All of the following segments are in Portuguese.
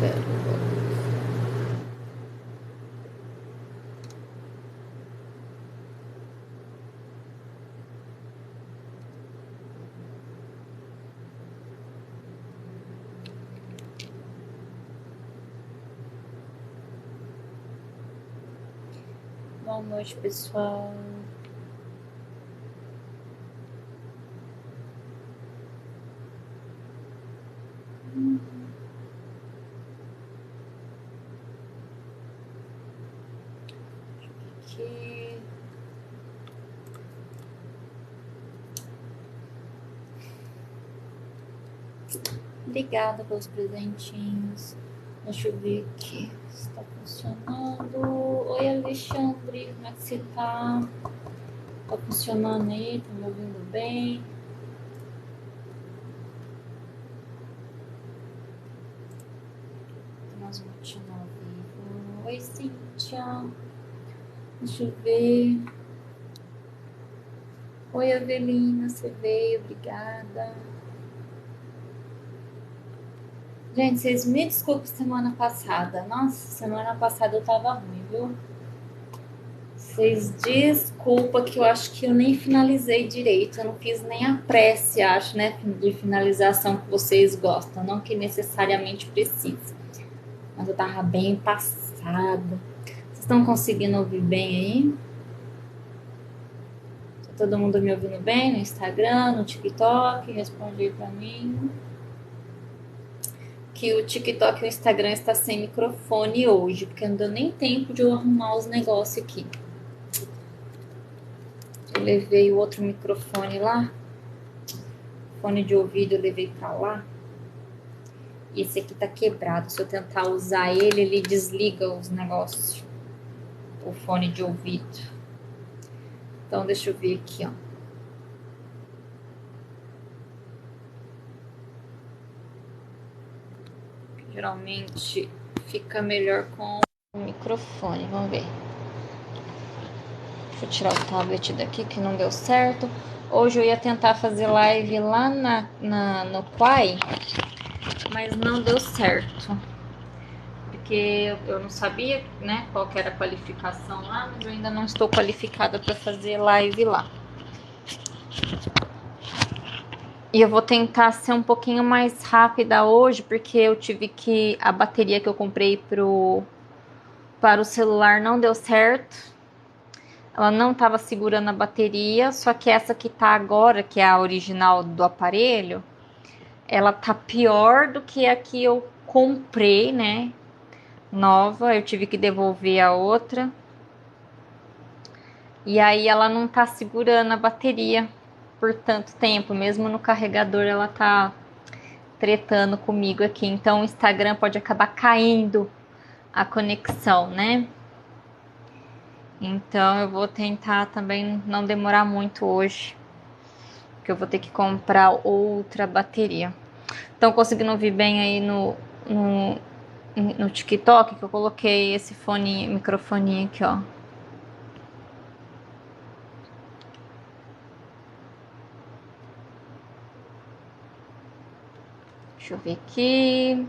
Pérola. Boa noite, pessoal. Aqui. Obrigada pelos presentinhos. Deixa eu ver aqui se tá funcionando. Oi, Alexandre, como é que você tá? Tá funcionando aí? Tá me ouvindo bem? Nós vamos continuar ao vivo. Oi, Cíntia. Deixa eu ver. Oi, Avelina, você veio, obrigada. Gente, vocês me desculpem semana passada. Nossa, semana passada eu tava ruim, viu? Vocês desculpa que eu acho que eu nem finalizei direito. Eu não fiz nem a prece, acho, né? De finalização que vocês gostam. Não que necessariamente precise. Mas eu tava bem passada. Vocês estão conseguindo ouvir bem aí? Tá todo mundo me ouvindo bem no Instagram, no TikTok? Responde aí pra mim. Que o TikTok e o Instagram está sem microfone hoje, porque não deu nem tempo de eu arrumar os negócios aqui. Eu levei o outro microfone lá, fone de ouvido eu levei pra lá. E esse aqui tá quebrado. Se eu tentar usar ele, ele desliga os negócios, o fone de ouvido. Então deixa eu ver aqui, ó. Geralmente fica melhor com o microfone, vamos ver. Deixa eu tirar o tablet daqui que não deu certo. Hoje eu ia tentar fazer live lá no Quai, mas não deu certo. Porque eu não sabia, né, qual que era a qualificação lá, mas eu ainda não estou qualificada para fazer live lá. E eu vou tentar ser um pouquinho mais rápida hoje, porque eu tive que... A bateria que eu comprei para o celular não deu certo. Ela não estava segurando a bateria, só que essa que tá agora, que é a original do aparelho, ela tá pior do que a que eu comprei, né? Nova, eu tive que devolver a outra. E aí ela não tá segurando a bateria por tanto tempo, mesmo no carregador ela tá tretando comigo aqui. Então o Instagram pode acabar caindo a conexão, né? Então eu vou tentar também não demorar muito hoje, porque eu vou ter que comprar outra bateria. Estão conseguindo ouvir bem aí no TikTok que eu coloquei esse fone, microfone aqui, ó. Deixa eu ver aqui.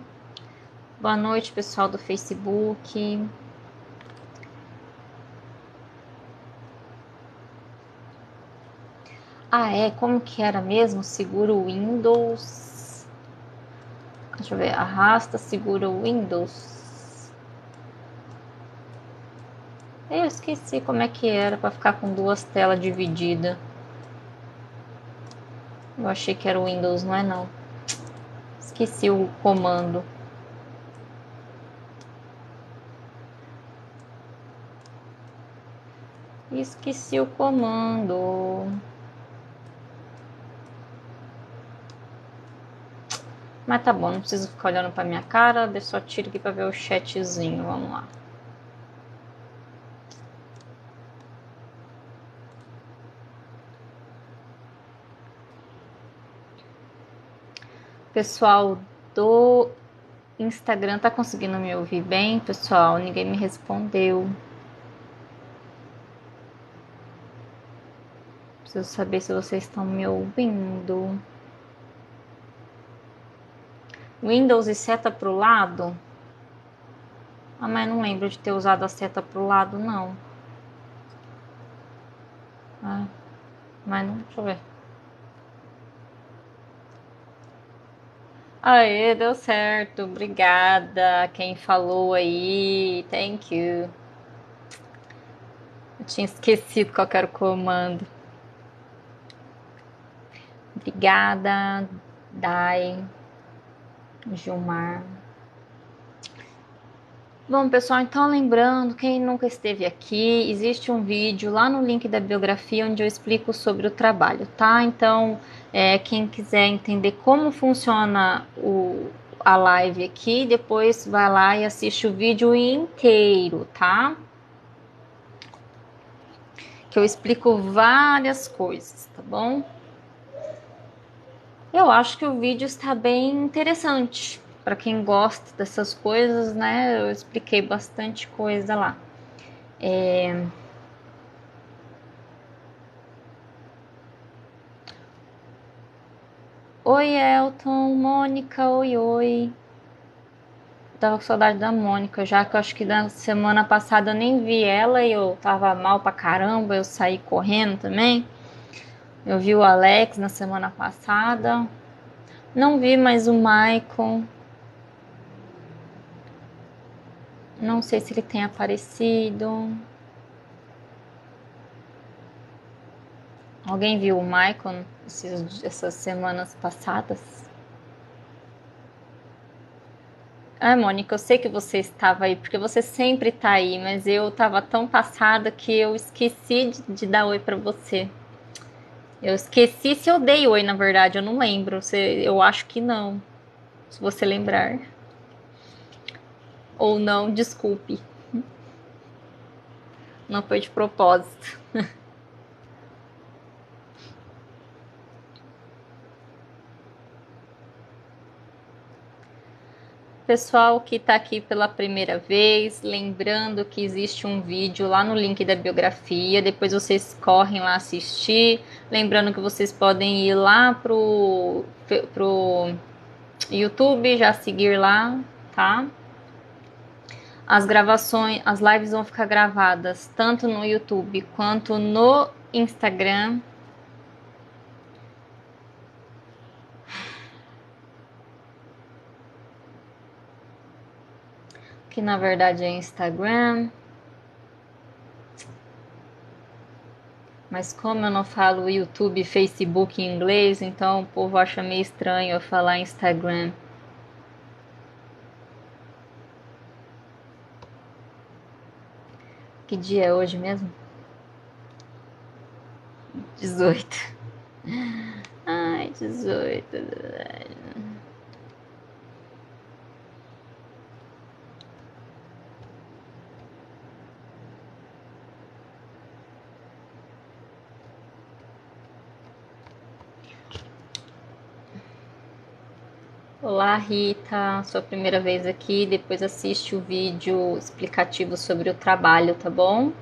Boa noite, pessoal do Facebook. Ah, é? Como que era mesmo? Segura o Windows. Deixa eu ver. Arrasta, segura o Windows. Eu esqueci como é que era para ficar com duas telas divididas. Eu achei que era o Windows, não é não. Esqueci o comando. Esqueci o comando. Mas tá bom, não preciso ficar olhando pra minha cara. Eu só tiro aqui pra ver o chatzinho. Vamos lá. Pessoal do Instagram tá conseguindo me ouvir bem, pessoal? Ninguém me respondeu. Preciso saber se vocês estão me ouvindo. Windows e seta pro lado. Ah, mas não lembro de ter usado a seta pro lado, não. Ah, mas não, deixa eu ver. Aê, deu certo. Obrigada. Quem falou aí. Thank you. Eu tinha esquecido qual era o comando. Obrigada, Dai, Gilmar. Bom, pessoal, então lembrando, quem nunca esteve aqui, existe um vídeo lá no link da biografia onde eu explico sobre o trabalho, tá? Então, quem quiser entender como funciona a live aqui, depois vai lá e assiste o vídeo inteiro, tá? Que eu explico várias coisas, tá bom? Eu acho que o vídeo está bem interessante. Para quem gosta dessas coisas, né? Eu expliquei bastante coisa lá. Oi, Elton, Mônica, oi, oi. Tava com saudade da Mônica, já que eu acho que na semana passada eu nem vi ela e eu tava mal pra caramba, eu saí correndo também. Eu vi o Alex na semana passada. Não vi mais o Michael. Não sei se ele tem aparecido. Alguém viu o Michael essas semanas passadas? Ah, Mônica, eu sei que você estava aí, porque você sempre tá aí, mas eu tava tão passada que eu esqueci de dar oi pra você. Eu esqueci se eu dei oi, na verdade, eu não lembro. Eu acho que não, se você lembrar. Ou não, desculpe, não foi de propósito. Pessoal que está aqui pela primeira vez, lembrando que existe um vídeo lá no link da biografia, depois vocês correm lá assistir. Lembrando que vocês podem ir lá pro YouTube, já seguir lá, tá? As gravações, as lives vão ficar gravadas tanto no YouTube quanto no Instagram. Que na verdade é Instagram. Mas como eu não falo YouTube e Facebook em inglês, então o povo acha meio estranho eu falar Instagram. Que dia é hoje mesmo? 18. Ai, 18. Olá, Rita. Sua primeira vez aqui. Depois assiste o vídeo explicativo sobre o trabalho, tá bom?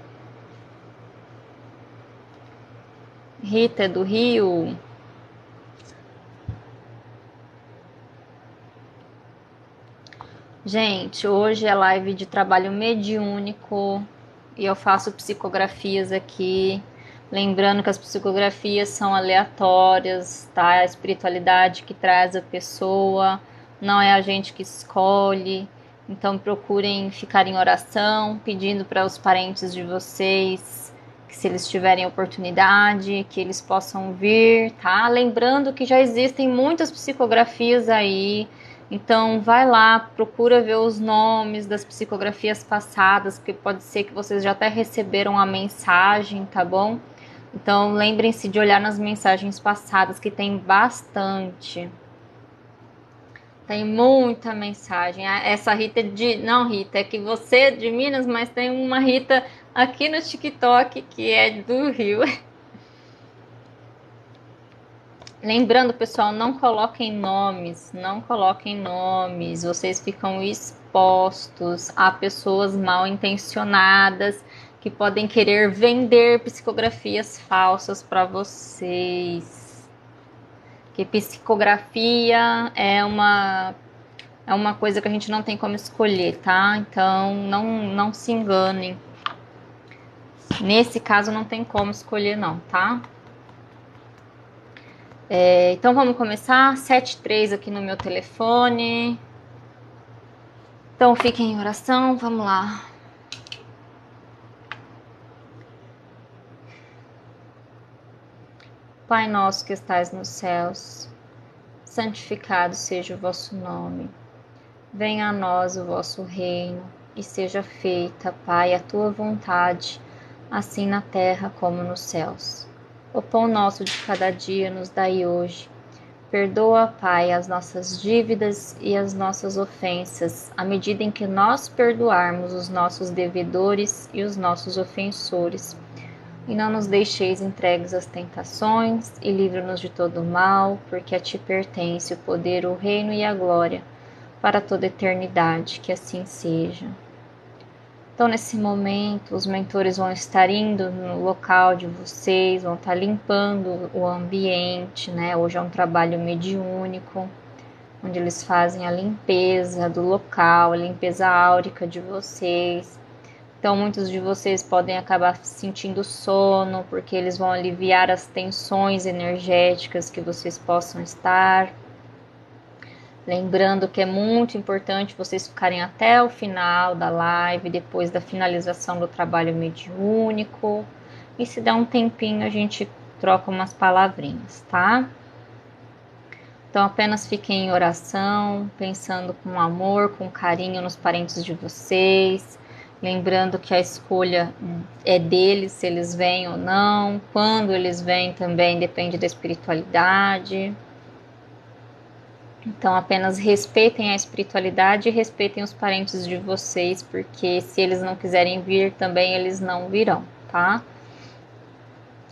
Rita é do Rio. Gente, hoje é live de trabalho mediúnico e eu faço psicografias aqui. Lembrando que as psicografias são aleatórias, tá? É a espiritualidade que traz a pessoa, não é a gente que escolhe. Então procurem ficar em oração, pedindo para os parentes de vocês que se eles tiverem oportunidade, que eles possam vir, tá? Lembrando que já existem muitas psicografias aí. Então, vai lá, procura ver os nomes das psicografias passadas, porque pode ser que vocês já até receberam a mensagem, tá bom? Então, lembrem-se de olhar nas mensagens passadas, que tem bastante. Tem muita mensagem. Essa Rita de. Não, Rita, é que você é de Minas, mas tem uma Rita aqui no TikTok que é do Rio. Lembrando, pessoal, não coloquem nomes, não coloquem nomes, vocês ficam expostos a pessoas mal intencionadas que podem querer vender psicografias falsas para vocês. Que psicografia é uma É uma coisa que a gente não tem como escolher, tá? Então não se enganem. Nesse caso não tem como escolher não, tá? Então vamos começar. 73 aqui no meu telefone. Então fiquem em oração, vamos lá. Pai nosso que estais nos céus, santificado seja o vosso nome. Venha a nós o vosso reino, e seja feita, Pai, a tua vontade, assim na terra como nos céus. O pão nosso de cada dia nos dai hoje. Perdoa, Pai, as nossas dívidas e as nossas ofensas, à medida em que nós perdoarmos os nossos devedores e os nossos ofensores. E não nos deixeis entregues às tentações, e livra-nos de todo mal, porque a ti pertence o poder, o reino e a glória, para toda a eternidade, que assim seja. Então, nesse momento, os mentores vão estar indo no local de vocês, vão estar limpando o ambiente, né? Hoje é um trabalho mediúnico, onde eles fazem a limpeza do local, a limpeza áurica de vocês. Então, muitos de vocês podem acabar sentindo sono, porque eles vão aliviar as tensões energéticas que vocês possam estar. Lembrando que é muito importante vocês ficarem até o final da live, depois da finalização do trabalho mediúnico. E se der um tempinho, a gente troca umas palavrinhas, tá? Então, apenas fiquem em oração, pensando com amor, com carinho nos parentes de vocês. Lembrando que a escolha é deles, se eles vêm ou não. Quando eles vêm também depende da espiritualidade. Então, apenas respeitem a espiritualidade e respeitem os parentes de vocês, porque se eles não quiserem vir, também eles não virão, tá?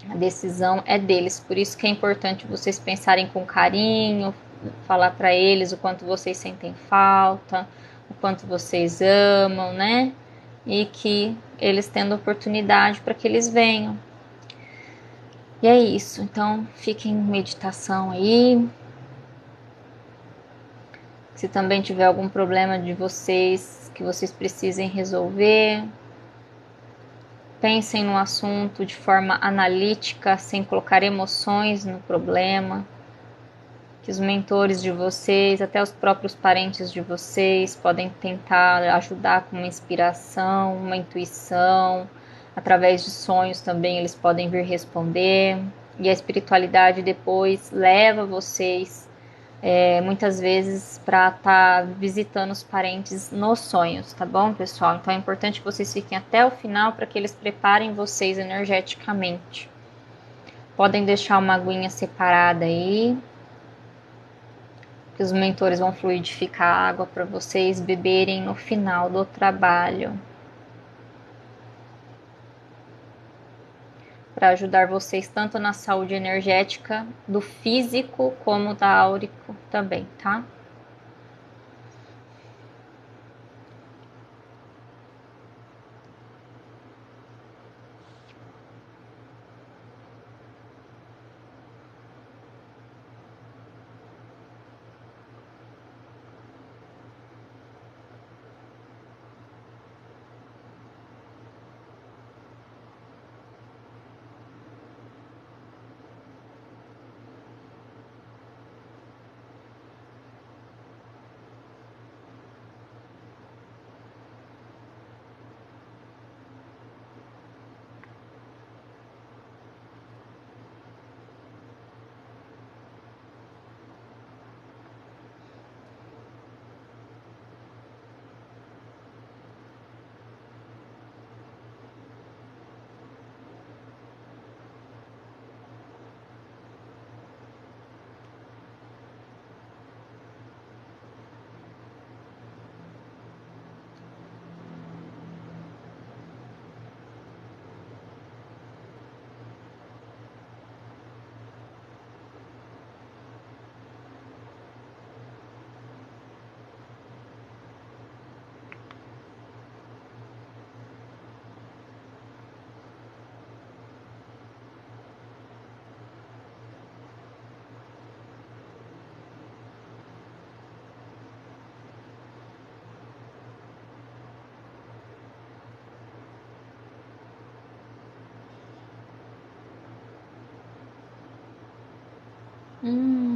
A decisão é deles, por isso que é importante vocês pensarem com carinho, falar para eles o quanto vocês sentem falta, o quanto vocês amam, né? E que eles tendo oportunidade para que eles venham. E é isso, então fiquem em meditação aí. Se também tiver algum problema de vocês que vocês precisem resolver, pensem no assunto de forma analítica, sem colocar emoções no problema. Que os mentores de vocês, até os próprios parentes de vocês, podem tentar ajudar com uma inspiração, uma intuição, através de sonhos também eles podem vir responder. E a espiritualidade depois leva vocês muitas vezes para estar visitando os parentes nos sonhos, tá bom, pessoal? Então é importante que vocês fiquem até o final para que eles preparem vocês energeticamente. Podem deixar uma aguinha separada aí, que os mentores vão fluidificar a água para vocês beberem no final do trabalho, para ajudar vocês tanto na saúde energética do físico como da áurico também, tá? Hum.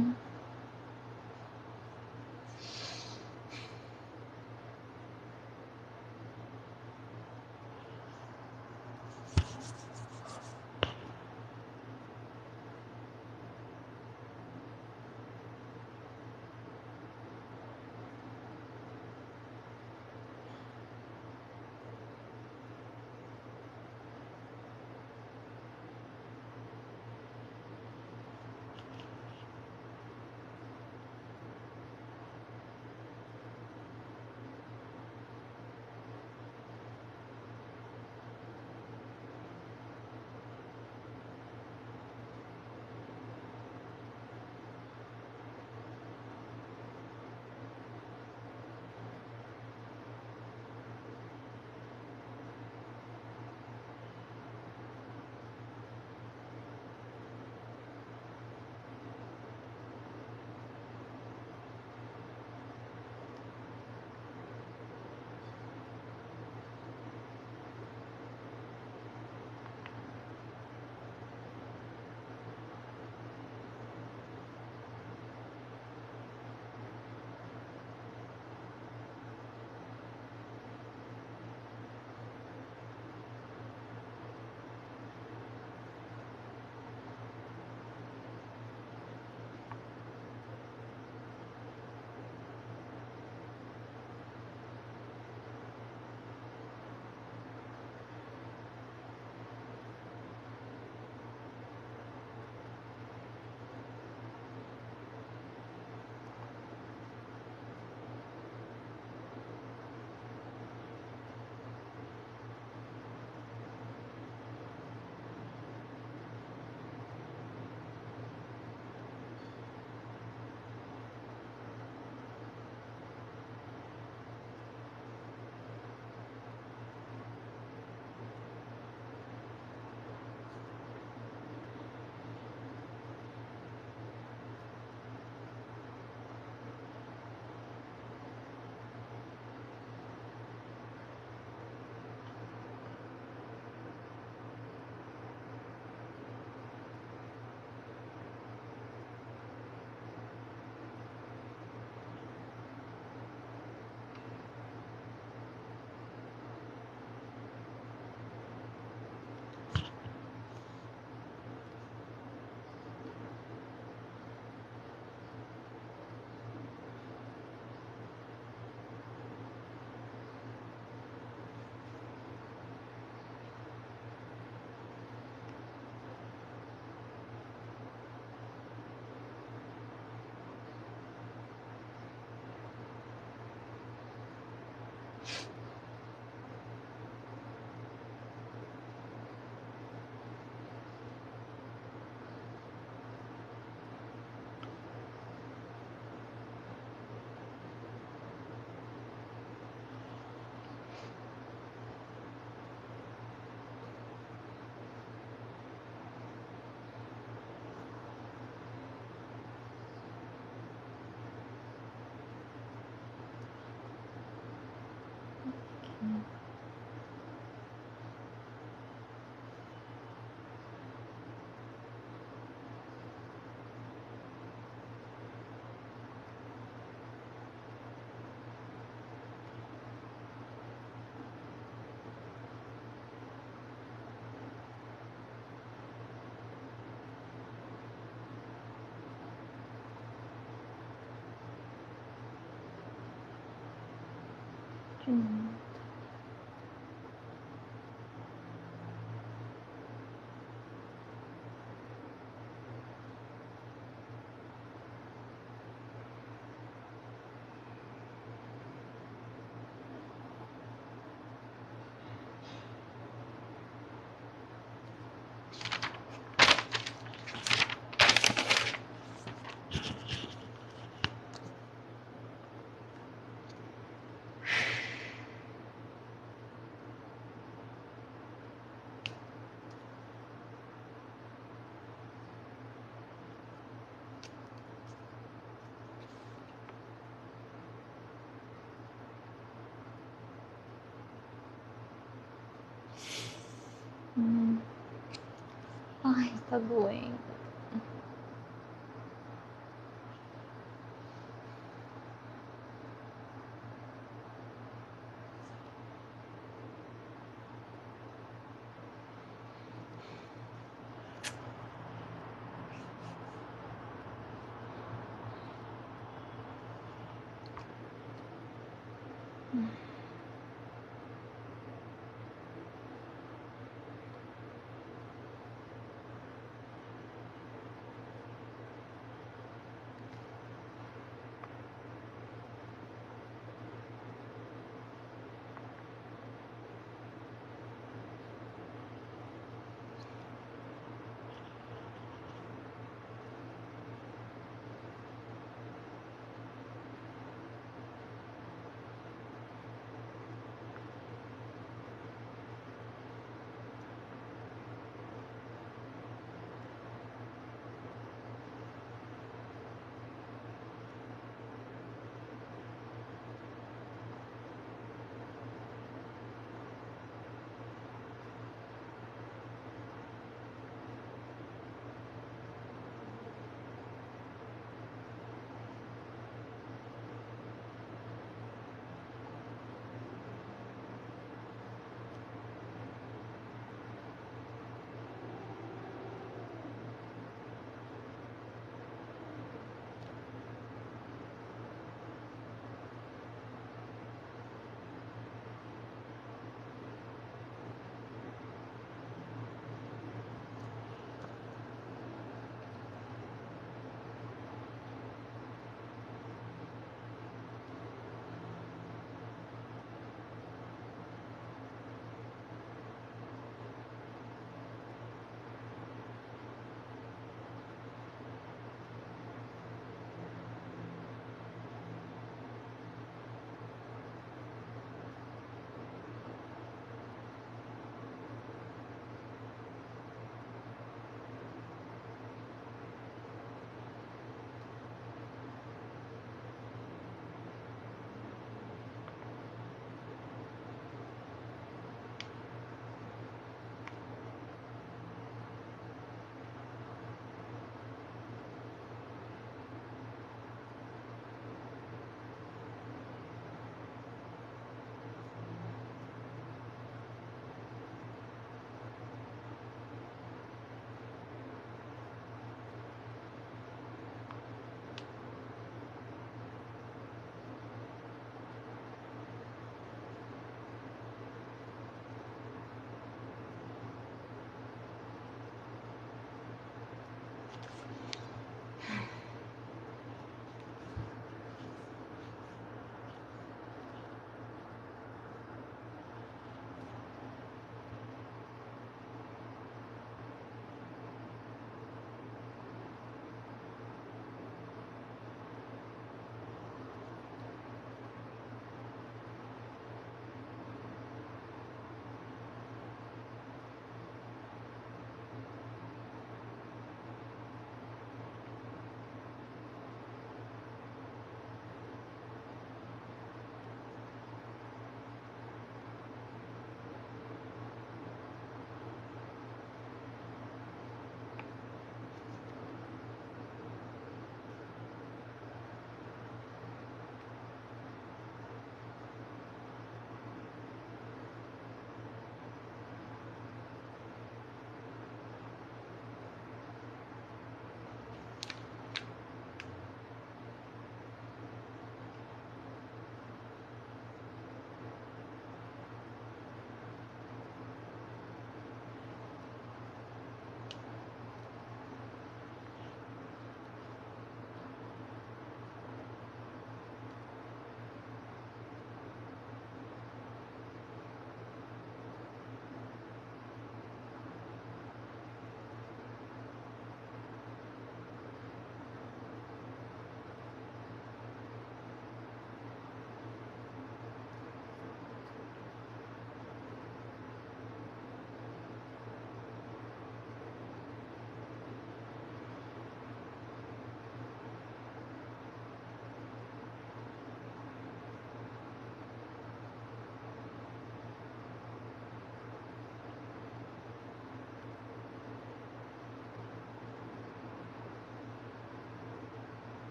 Ai, tá doendo.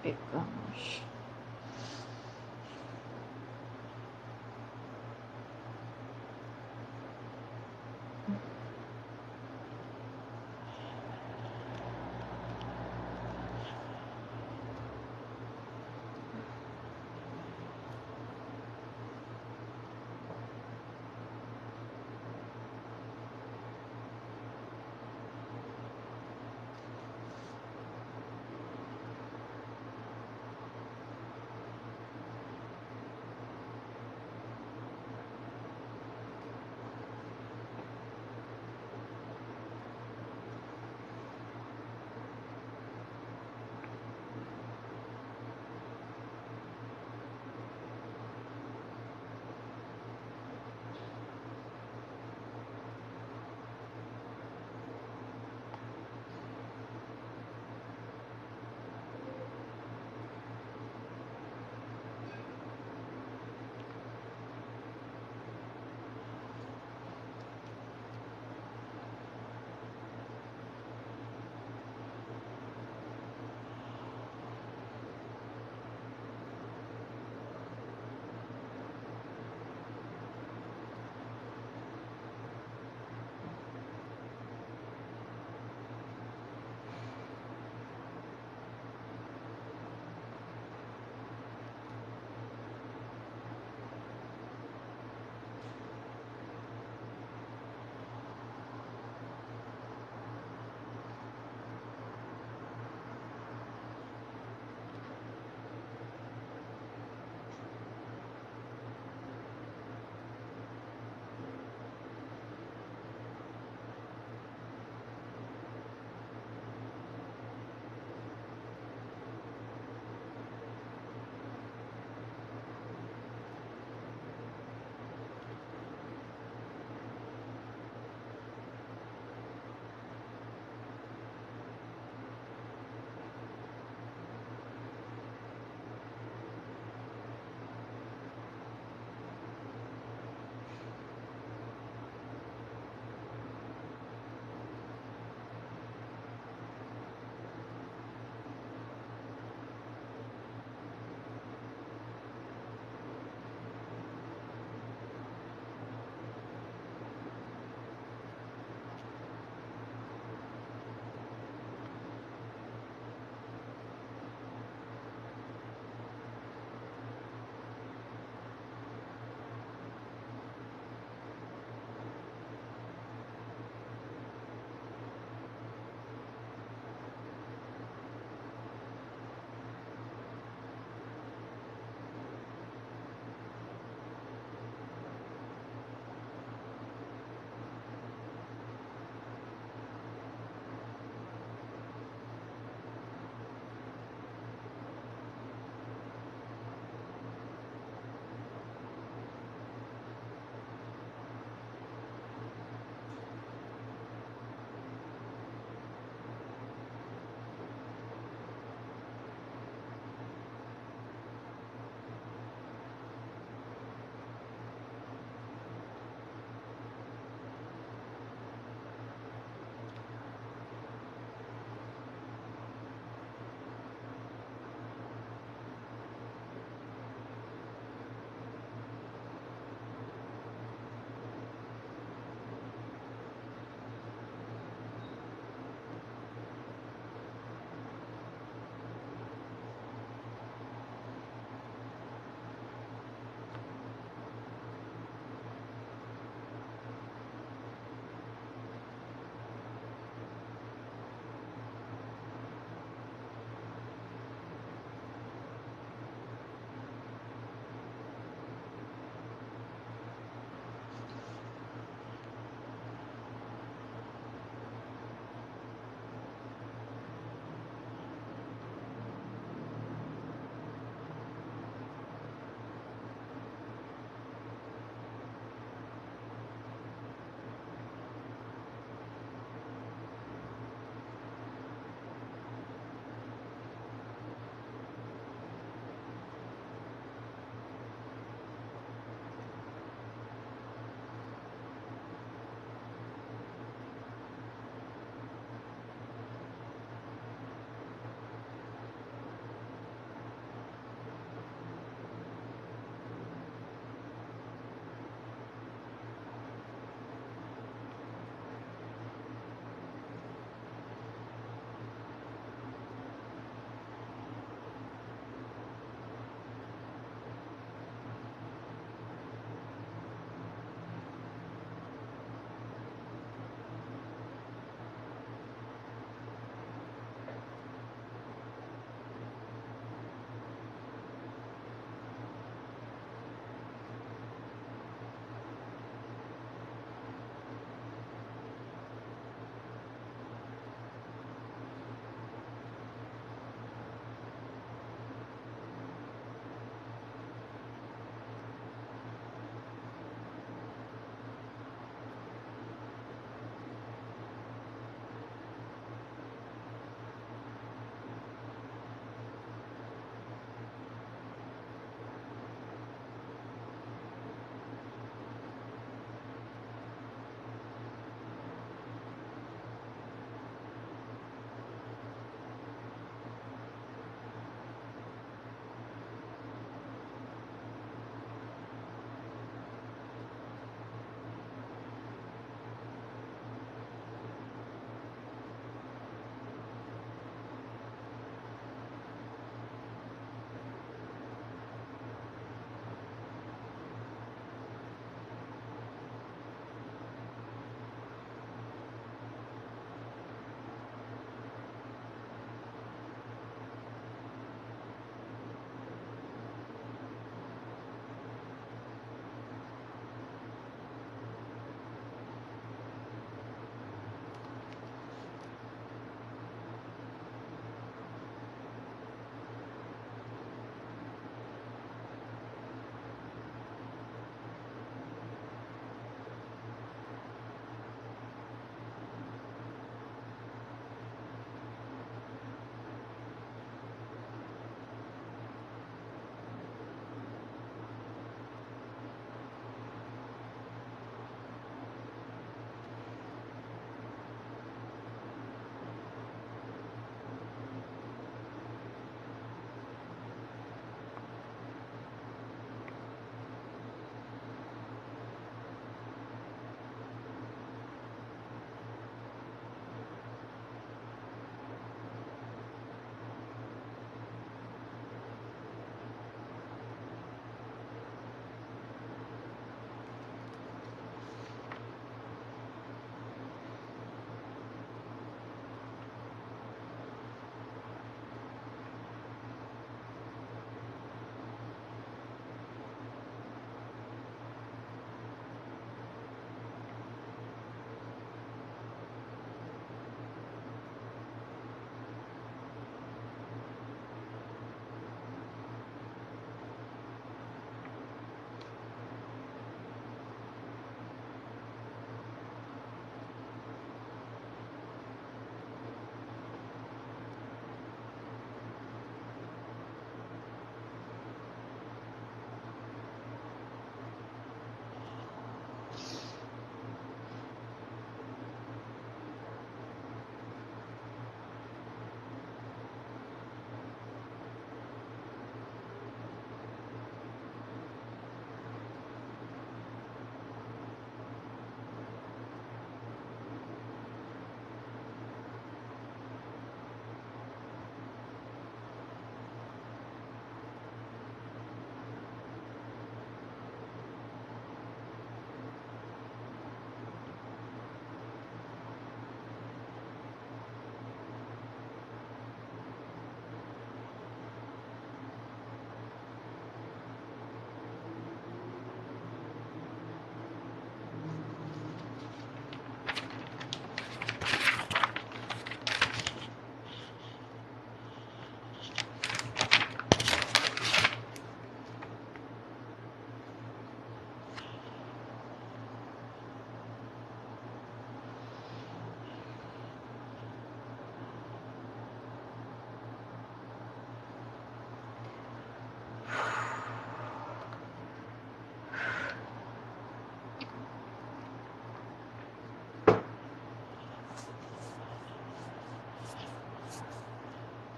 Pegamos.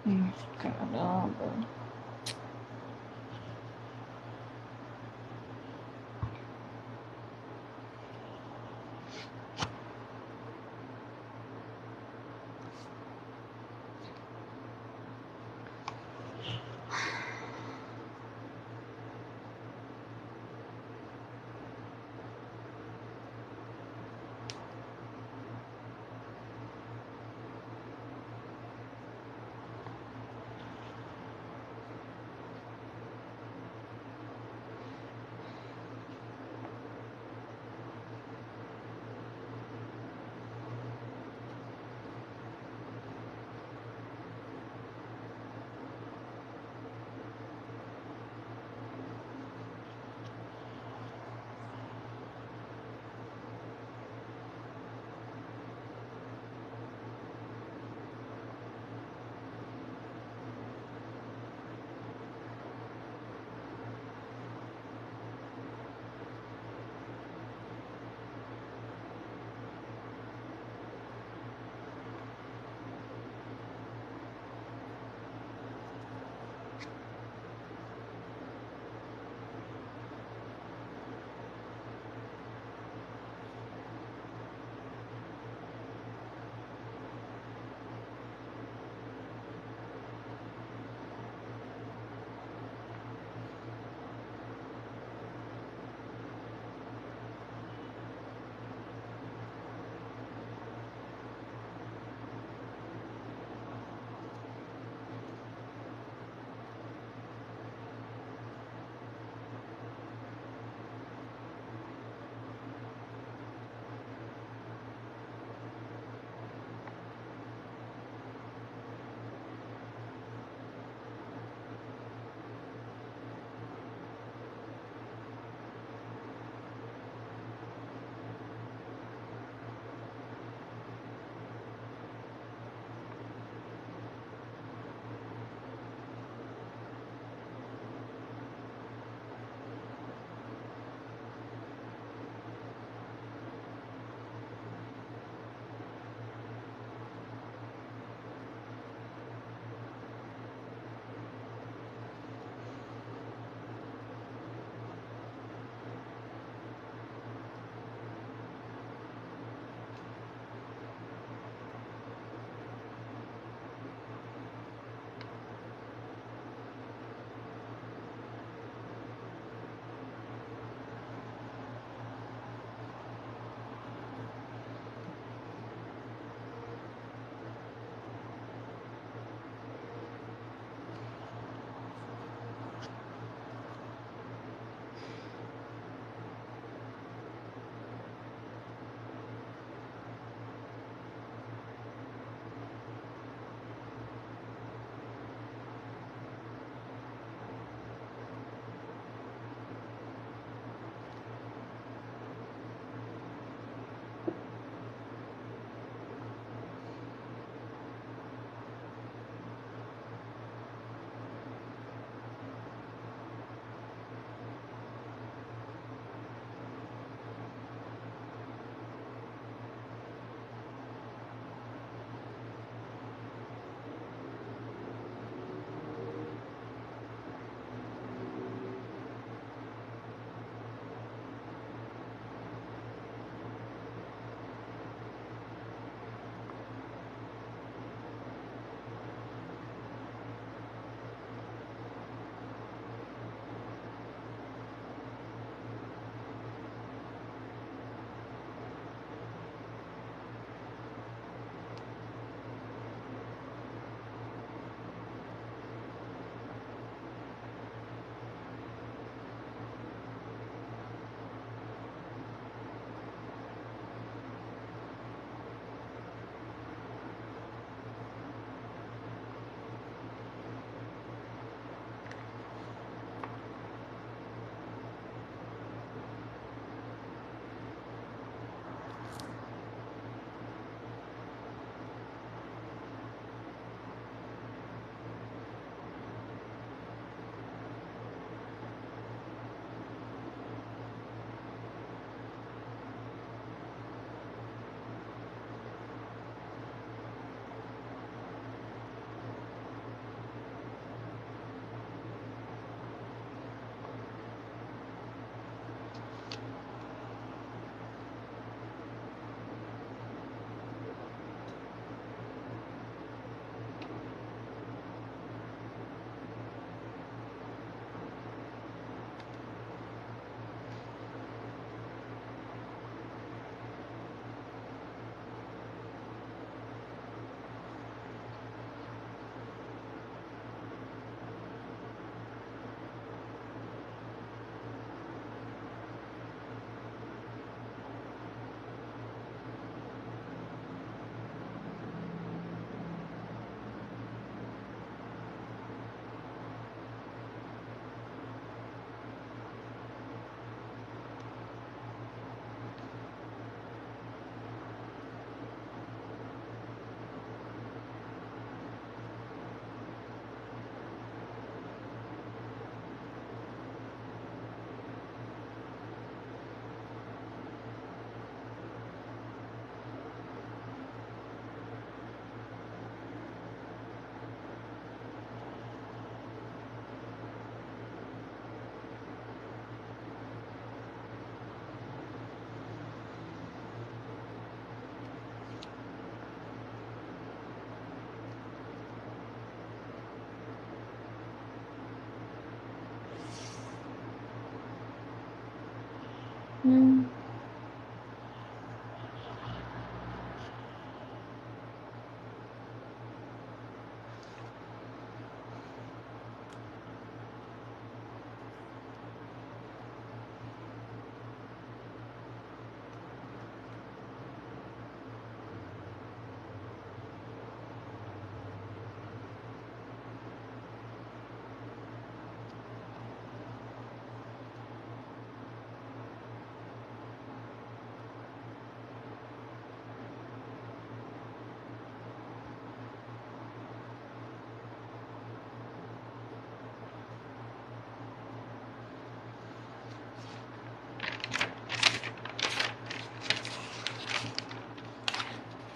Caramba.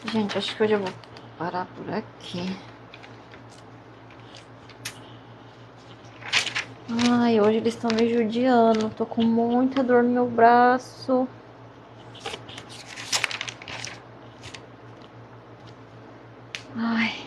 Gente, acho que hoje eu vou parar por aqui. Ai, hoje eles estão me judiando. Tô com muita dor no meu braço. Ai.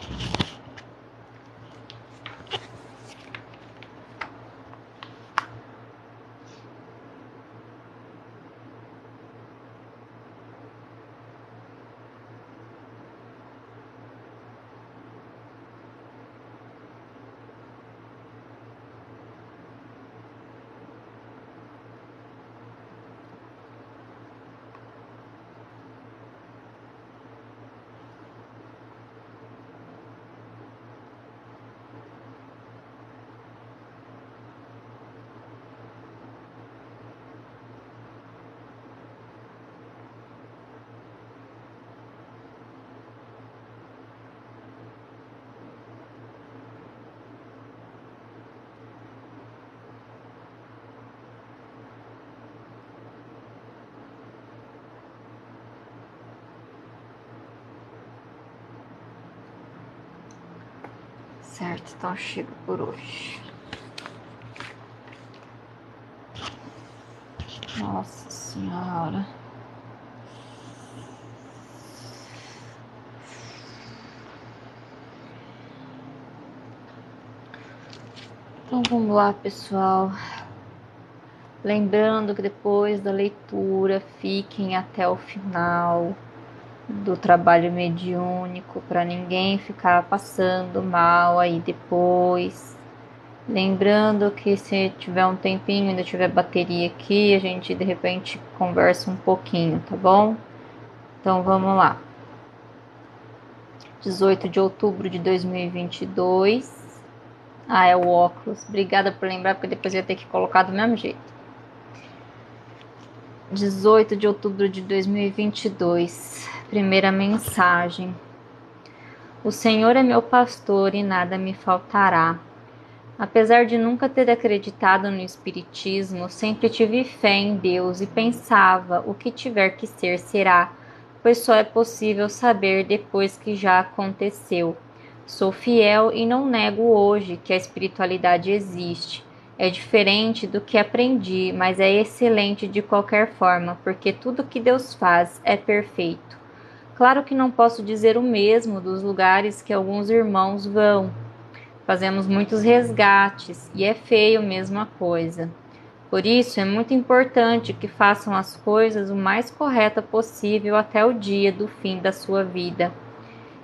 Certo, então chego por hoje. Nossa Senhora. Então vamos lá, pessoal. Lembrando que depois da leitura, fiquem até o final do trabalho mediúnico para ninguém ficar passando mal aí depois. Lembrando que se tiver um tempinho, ainda tiver bateria aqui, a gente de repente conversa um pouquinho, tá bom? Então vamos lá. 18 de outubro de 2022. Ah, é o óculos. Obrigada por lembrar, porque depois eu ia ter que colocar do mesmo jeito. 18 de outubro de 2022. Primeira mensagem. O Senhor é meu pastor e nada me faltará. Apesar de nunca ter acreditado no espiritismo, sempre tive fé em Deus e pensava: o que tiver que ser, será, pois só é possível saber depois que já aconteceu. Sou fiel e não nego hoje que a espiritualidade existe. É diferente do que aprendi, mas é excelente de qualquer forma, porque tudo que Deus faz é perfeito. Claro que não posso dizer o mesmo dos lugares que alguns irmãos vão. Fazemos muitos resgates e é feio mesmo a coisa. Por isso é muito importante que façam as coisas o mais correta possível até o dia do fim da sua vida.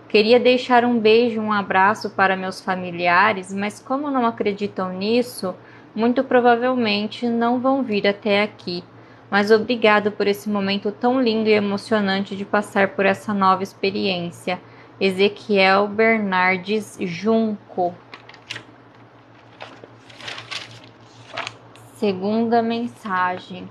Queria deixar um beijo e um abraço para meus familiares, mas como não acreditam nisso, muito provavelmente não vão vir até aqui. Mas obrigado por esse momento tão lindo e emocionante de passar por essa nova experiência. Ezequiel Bernardes Junco. Segunda mensagem.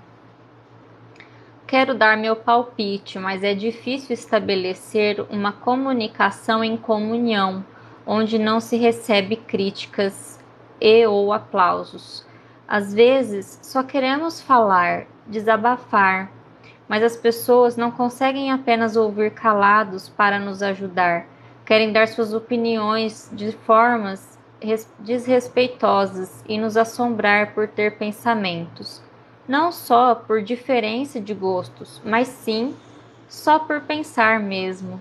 Quero dar meu palpite, mas é difícil estabelecer uma comunicação em comunhão, onde não se recebe críticas e ou aplausos. Às vezes, só queremos falar, desabafar, mas as pessoas não conseguem apenas ouvir calados para nos ajudar. Querem dar suas opiniões de formas desrespeitosas e nos assombrar por ter pensamentos. Não só por diferença de gostos, mas sim só por pensar mesmo.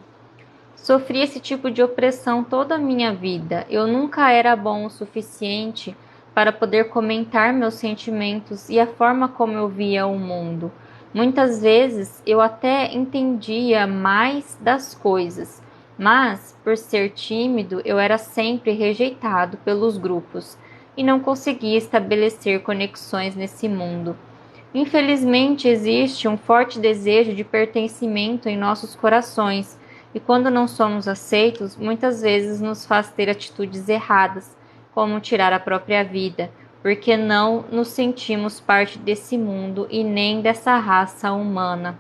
Sofri esse tipo de opressão toda a minha vida. Eu nunca era bom o suficiente para poder comentar meus sentimentos e a forma como eu via o mundo. Muitas vezes eu até entendia mais das coisas, mas por ser tímido eu era sempre rejeitado pelos grupos e não conseguia estabelecer conexões nesse mundo. Infelizmente, existe um forte desejo de pertencimento em nossos corações, e quando não somos aceitos, muitas vezes nos faz ter atitudes erradas, como tirar a própria vida, porque não nos sentimos parte desse mundo e nem dessa raça humana.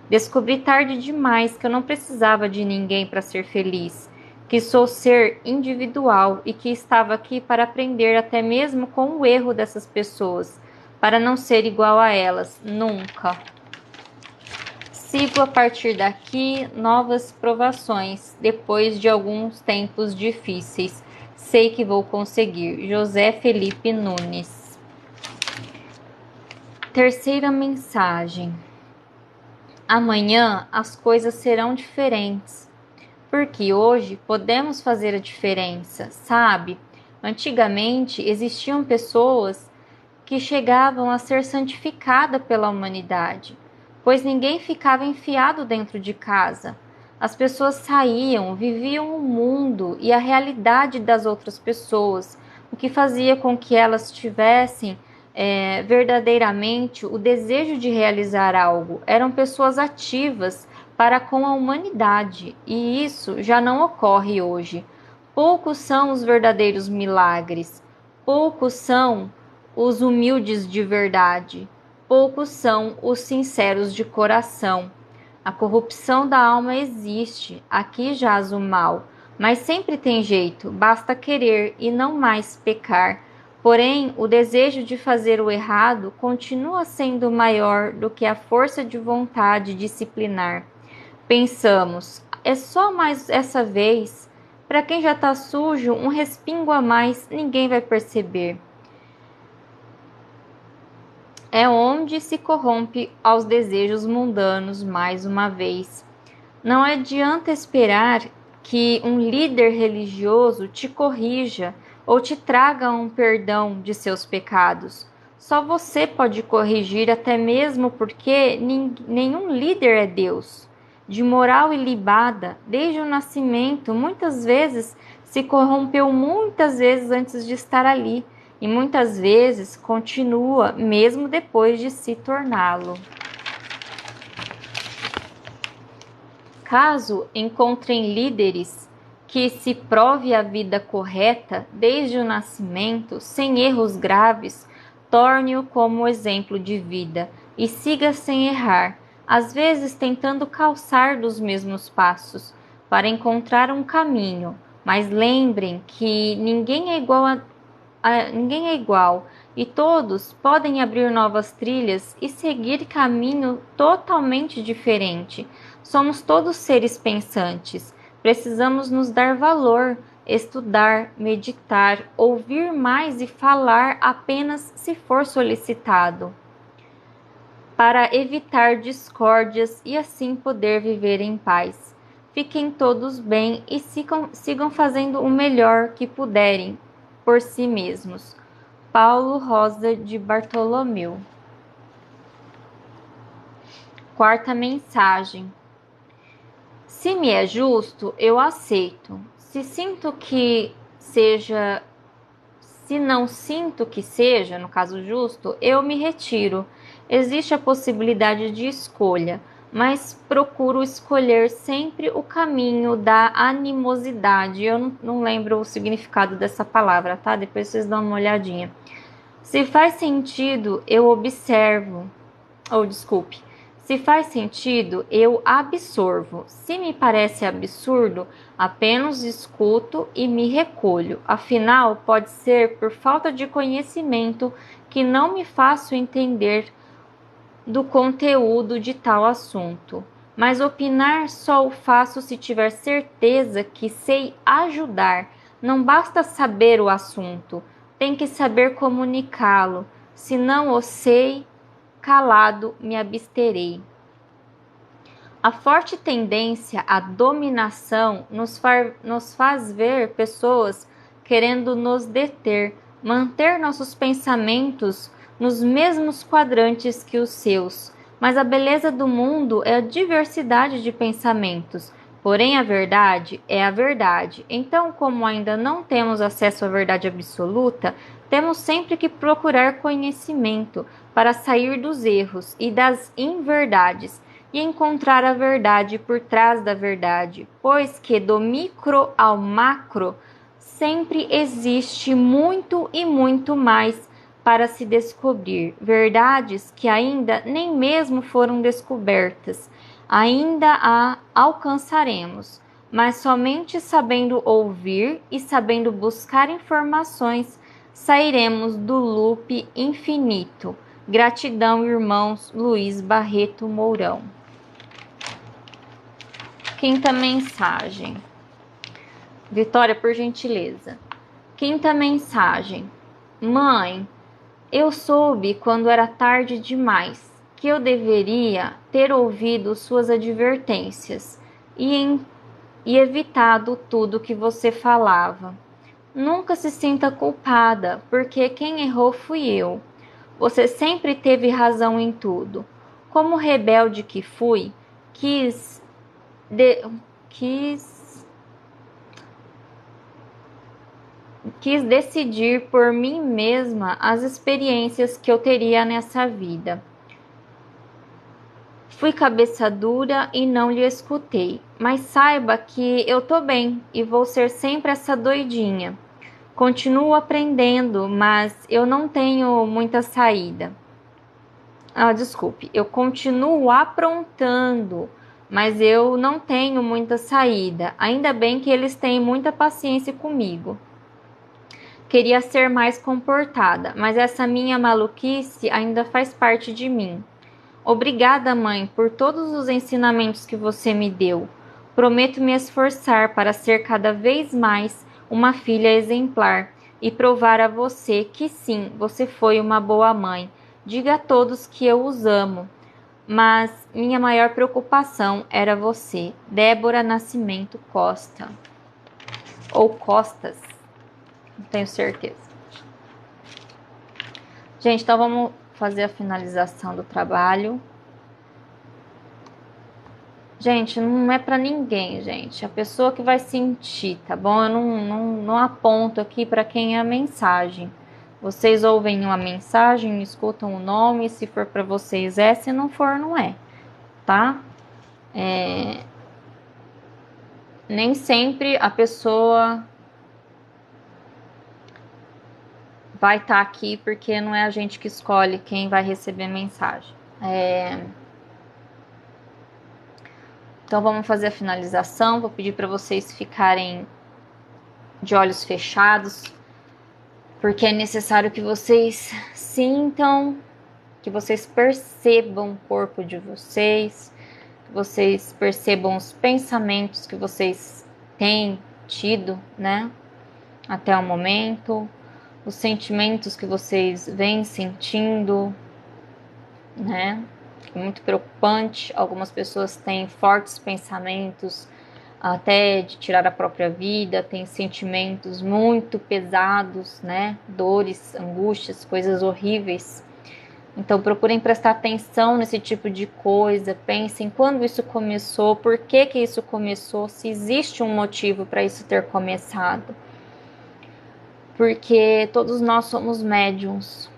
Descobri tarde demais que eu não precisava de ninguém para ser feliz, que sou ser individual e que estava aqui para aprender até mesmo com o erro dessas pessoas, para não ser igual a elas, nunca. Sigo a partir daqui novas provações, depois de alguns tempos difíceis. Sei que vou conseguir. José Felipe Nunes. Terceira mensagem. Amanhã as coisas serão diferentes, porque hoje podemos fazer a diferença, sabe? Antigamente existiam pessoas que chegavam a ser santificadas pela humanidade, pois ninguém ficava enfiado dentro de casa. As pessoas saíam, viviam o mundo e a realidade das outras pessoas, o que fazia com que elas tivessem verdadeiramente o desejo de realizar algo. Eram pessoas ativas para com a humanidade, e isso já não ocorre hoje. Poucos são os verdadeiros milagres, poucos são os humildes de verdade, poucos são os sinceros de coração. A corrupção da alma existe, aqui jaz o mal, mas sempre tem jeito, basta querer e não mais pecar. Porém, o desejo de fazer o errado continua sendo maior do que a força de vontade disciplinar. Pensamos, é só mais essa vez. Para quem já está sujo, um respingo a mais, ninguém vai perceber. É onde se corrompe aos desejos mundanos mais uma vez. Não adianta esperar que um líder religioso te corrija ou te traga um perdão de seus pecados. Só você pode corrigir, até mesmo porque nenhum líder é Deus. De moral ilibada, desde o nascimento, muitas vezes se corrompeu muitas vezes antes de estar ali, e muitas vezes continua mesmo depois de se torná-lo. Caso encontrem líderes que se prove a vida correta desde o nascimento, sem erros graves, torne-o como exemplo de vida e siga sem errar, às vezes tentando calçar dos mesmos passos para encontrar um caminho, mas lembrem que ninguém é igual e todos podem abrir novas trilhas e seguir caminho totalmente diferente. Somos todos seres pensantes. Precisamos nos dar valor, estudar, meditar, ouvir mais e falar apenas se for solicitado, para evitar discórdias e assim poder viver em paz. Fiquem todos bem e sigam fazendo o melhor que puderem por si mesmos. Paulo Rosa de Bartolomeu. Quarta mensagem. Se me é justo, eu aceito. Se não sinto que seja, no caso justo, eu me retiro. Existe a possibilidade de escolha, mas procuro escolher sempre o caminho da animosidade. Eu não lembro o significado dessa palavra, tá? Depois vocês dão uma olhadinha. Se faz sentido, eu observo. Se faz sentido, eu absorvo. Se me parece absurdo, apenas escuto e me recolho. Afinal, pode ser por falta de conhecimento que não me faço entender do conteúdo de tal assunto. Mas opinar só o faço se tiver certeza que sei ajudar. Não basta saber o assunto, tem que saber comunicá-lo. Se não o sei, calado me absterei. A forte tendência à dominação nos faz ver pessoas querendo nos deter, manter nossos pensamentos nos mesmos quadrantes que os seus. Mas a beleza do mundo é a diversidade de pensamentos. Porém, a verdade é a verdade. Então, como ainda não temos acesso à verdade absoluta, temos sempre que procurar conhecimento para sair dos erros e das inverdades e encontrar a verdade por trás da verdade, pois que do micro ao macro sempre existe muito e muito mais para se descobrir, verdades que ainda nem mesmo foram descobertas. Ainda a alcançaremos, mas somente sabendo ouvir e sabendo buscar informações sairemos do loop infinito. Gratidão, irmãos. Luiz Barreto Mourão. Quinta mensagem. Vitória, por gentileza. Quinta mensagem. Mãe, eu soube quando era tarde demais que eu deveria ter ouvido suas advertências e evitado tudo que você falava. Nunca se sinta culpada, porque quem errou fui eu. Você sempre teve razão em tudo. Como rebelde que fui, quis, de, quis, quis decidir por mim mesma as experiências que eu teria nessa vida. Fui cabeça dura e não lhe escutei, mas saiba que eu tô bem e vou ser sempre essa doidinha. Continuo aprendendo, mas eu não tenho muita saída. Desculpe, eu continuo aprontando, mas eu não tenho muita saída. Ainda bem que eles têm muita paciência comigo. Queria ser mais comportada, mas essa minha maluquice ainda faz parte de mim. Obrigada, mãe, por todos os ensinamentos que você me deu. Prometo me esforçar para ser cada vez mais uma filha exemplar e provar a você que sim, você foi uma boa mãe. Diga a todos que eu os amo, mas minha maior preocupação era você. Débora Nascimento Costa. Ou Costas, não tenho certeza. Gente, então vamos fazer a finalização do trabalho. Gente, não é para ninguém, gente. A pessoa que vai sentir, tá bom? Eu não aponto aqui para quem é a mensagem. Vocês ouvem uma mensagem, escutam o nome, se for para vocês é, se não for, não é, tá? Nem sempre a pessoa vai estar aqui porque não é a gente que escolhe quem vai receber a mensagem. Então vamos fazer a finalização. Vou pedir para vocês ficarem de olhos fechados, porque é necessário que vocês sintam, que vocês percebam o corpo de vocês, que vocês percebam os pensamentos que vocês têm tido, né, até o momento, os sentimentos que vocês vêm sentindo, né? É muito preocupante. Algumas pessoas têm fortes pensamentos até de tirar a própria vida, têm sentimentos muito pesados, né? Dores, angústias, coisas horríveis. Então procurem prestar atenção nesse tipo de coisa, pensem quando isso começou, por que isso começou, se existe um motivo para isso ter começado. Porque todos nós somos médiums.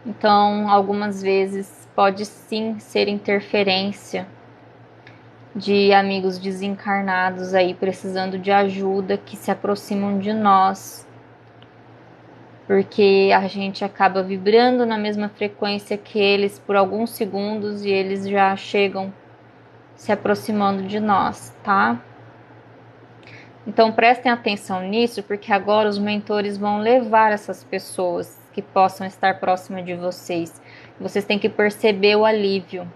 Então, algumas vezes pode sim ser interferência de amigos desencarnados aí precisando de ajuda, que se aproximam de nós, porque a gente acaba vibrando na mesma frequência que eles por alguns segundos e eles já chegam se aproximando de nós, tá? Então prestem atenção nisso, porque agora os mentores vão levar essas pessoas que possam estar próximas de vocês. Vocês têm que perceber o alívio,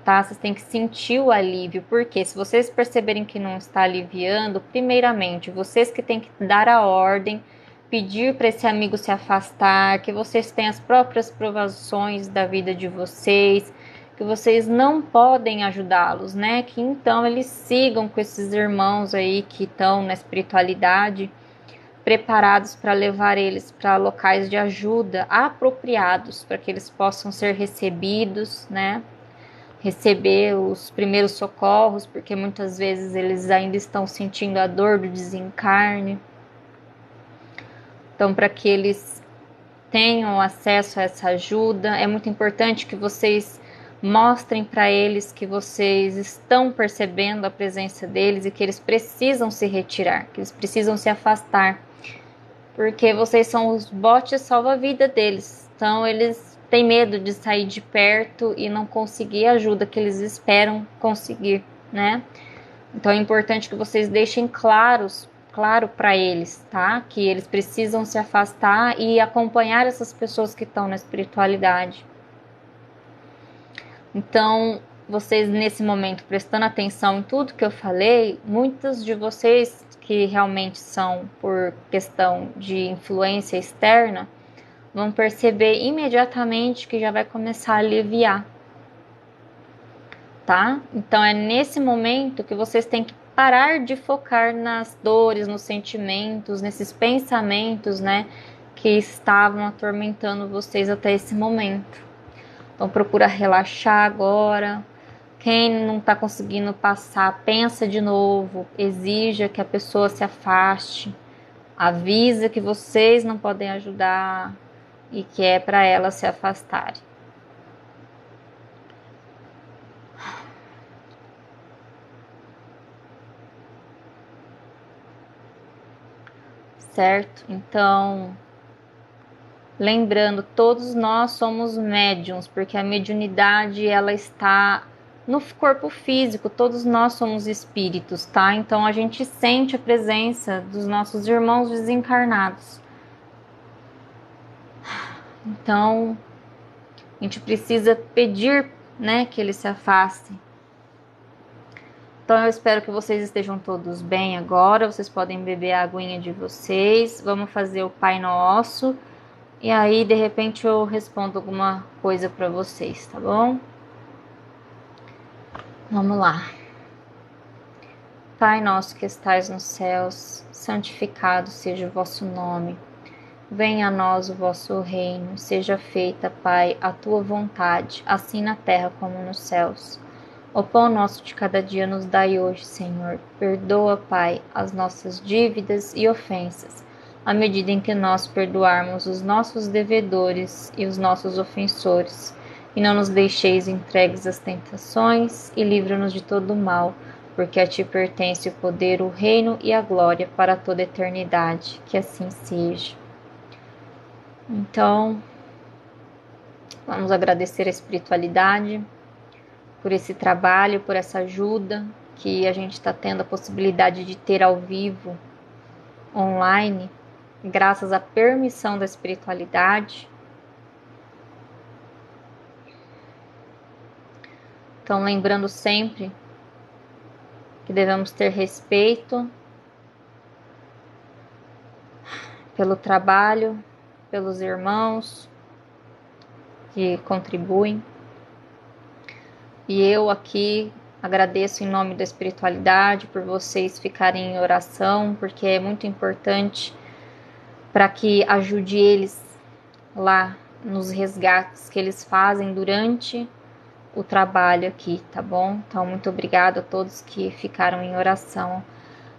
tá? Vocês têm que sentir o alívio, porque se vocês perceberem que não está aliviando, primeiramente, vocês que têm que dar a ordem, pedir para esse amigo se afastar, que vocês têm as próprias provações da vida de vocês, que vocês não podem ajudá-los, né? Que então eles sigam com esses irmãos aí que estão na espiritualidade, preparados para levar eles para locais de ajuda apropriados, para que eles possam ser recebidos, né? Receber os primeiros socorros, porque muitas vezes eles ainda estão sentindo a dor do desencarne. Então, para que eles tenham acesso a essa ajuda, é muito importante que vocês mostrem para eles que vocês estão percebendo a presença deles e que eles precisam se retirar, que eles precisam se afastar, porque vocês são os botes salva-vida deles. Então eles têm medo de sair de perto e não conseguir a ajuda que eles esperam conseguir, né? Então é importante que vocês deixem claro para eles, tá? Que eles precisam se afastar e acompanhar essas pessoas que estão na espiritualidade. Então, vocês nesse momento prestando atenção em tudo que eu falei, muitos de vocês que realmente são por questão de influência externa, vão perceber imediatamente que já vai começar a aliviar, tá? Então é nesse momento que vocês têm que parar de focar nas dores, nos sentimentos, nesses pensamentos, né, que estavam atormentando vocês até esse momento. Então procura relaxar agora. Quem não está conseguindo passar, pensa de novo, exija que a pessoa se afaste, avisa que vocês não podem ajudar e que é para ela se afastarem. Certo? Então, lembrando, todos nós somos médiums, porque a mediunidade ela está no corpo físico, todos nós somos espíritos, tá? Então a gente sente a presença dos nossos irmãos desencarnados. Então, a gente precisa pedir, né, que eles se afastem. Então eu espero que vocês estejam todos bem agora. Vocês podem beber a aguinha de vocês. Vamos fazer o Pai Nosso. E aí, de repente, eu respondo alguma coisa para vocês, tá bom? Vamos lá. Pai nosso que estais nos céus, santificado seja o vosso nome. Venha a nós o vosso reino. Seja feita, Pai, a tua vontade, assim na terra como nos céus. O pão nosso de cada dia nos dai hoje, Senhor. Perdoa, Pai, as nossas dívidas e ofensas, à medida em que nós perdoarmos os nossos devedores e os nossos ofensores. E não nos deixeis entregues às tentações, e livra-nos de todo o mal, porque a ti pertence o poder, o reino e a glória para toda a eternidade. Que assim seja. Então, vamos agradecer a espiritualidade por esse trabalho, por essa ajuda que a gente está tendo a possibilidade de ter ao vivo, online, graças à permissão da espiritualidade. Então, lembrando sempre que devemos ter respeito pelo trabalho, pelos irmãos que contribuem. E eu aqui agradeço em nome da espiritualidade por vocês ficarem em oração, porque é muito importante para que ajude eles lá nos resgates que eles fazem durante o trabalho aqui, tá bom? Então, muito obrigada a todos que ficaram em oração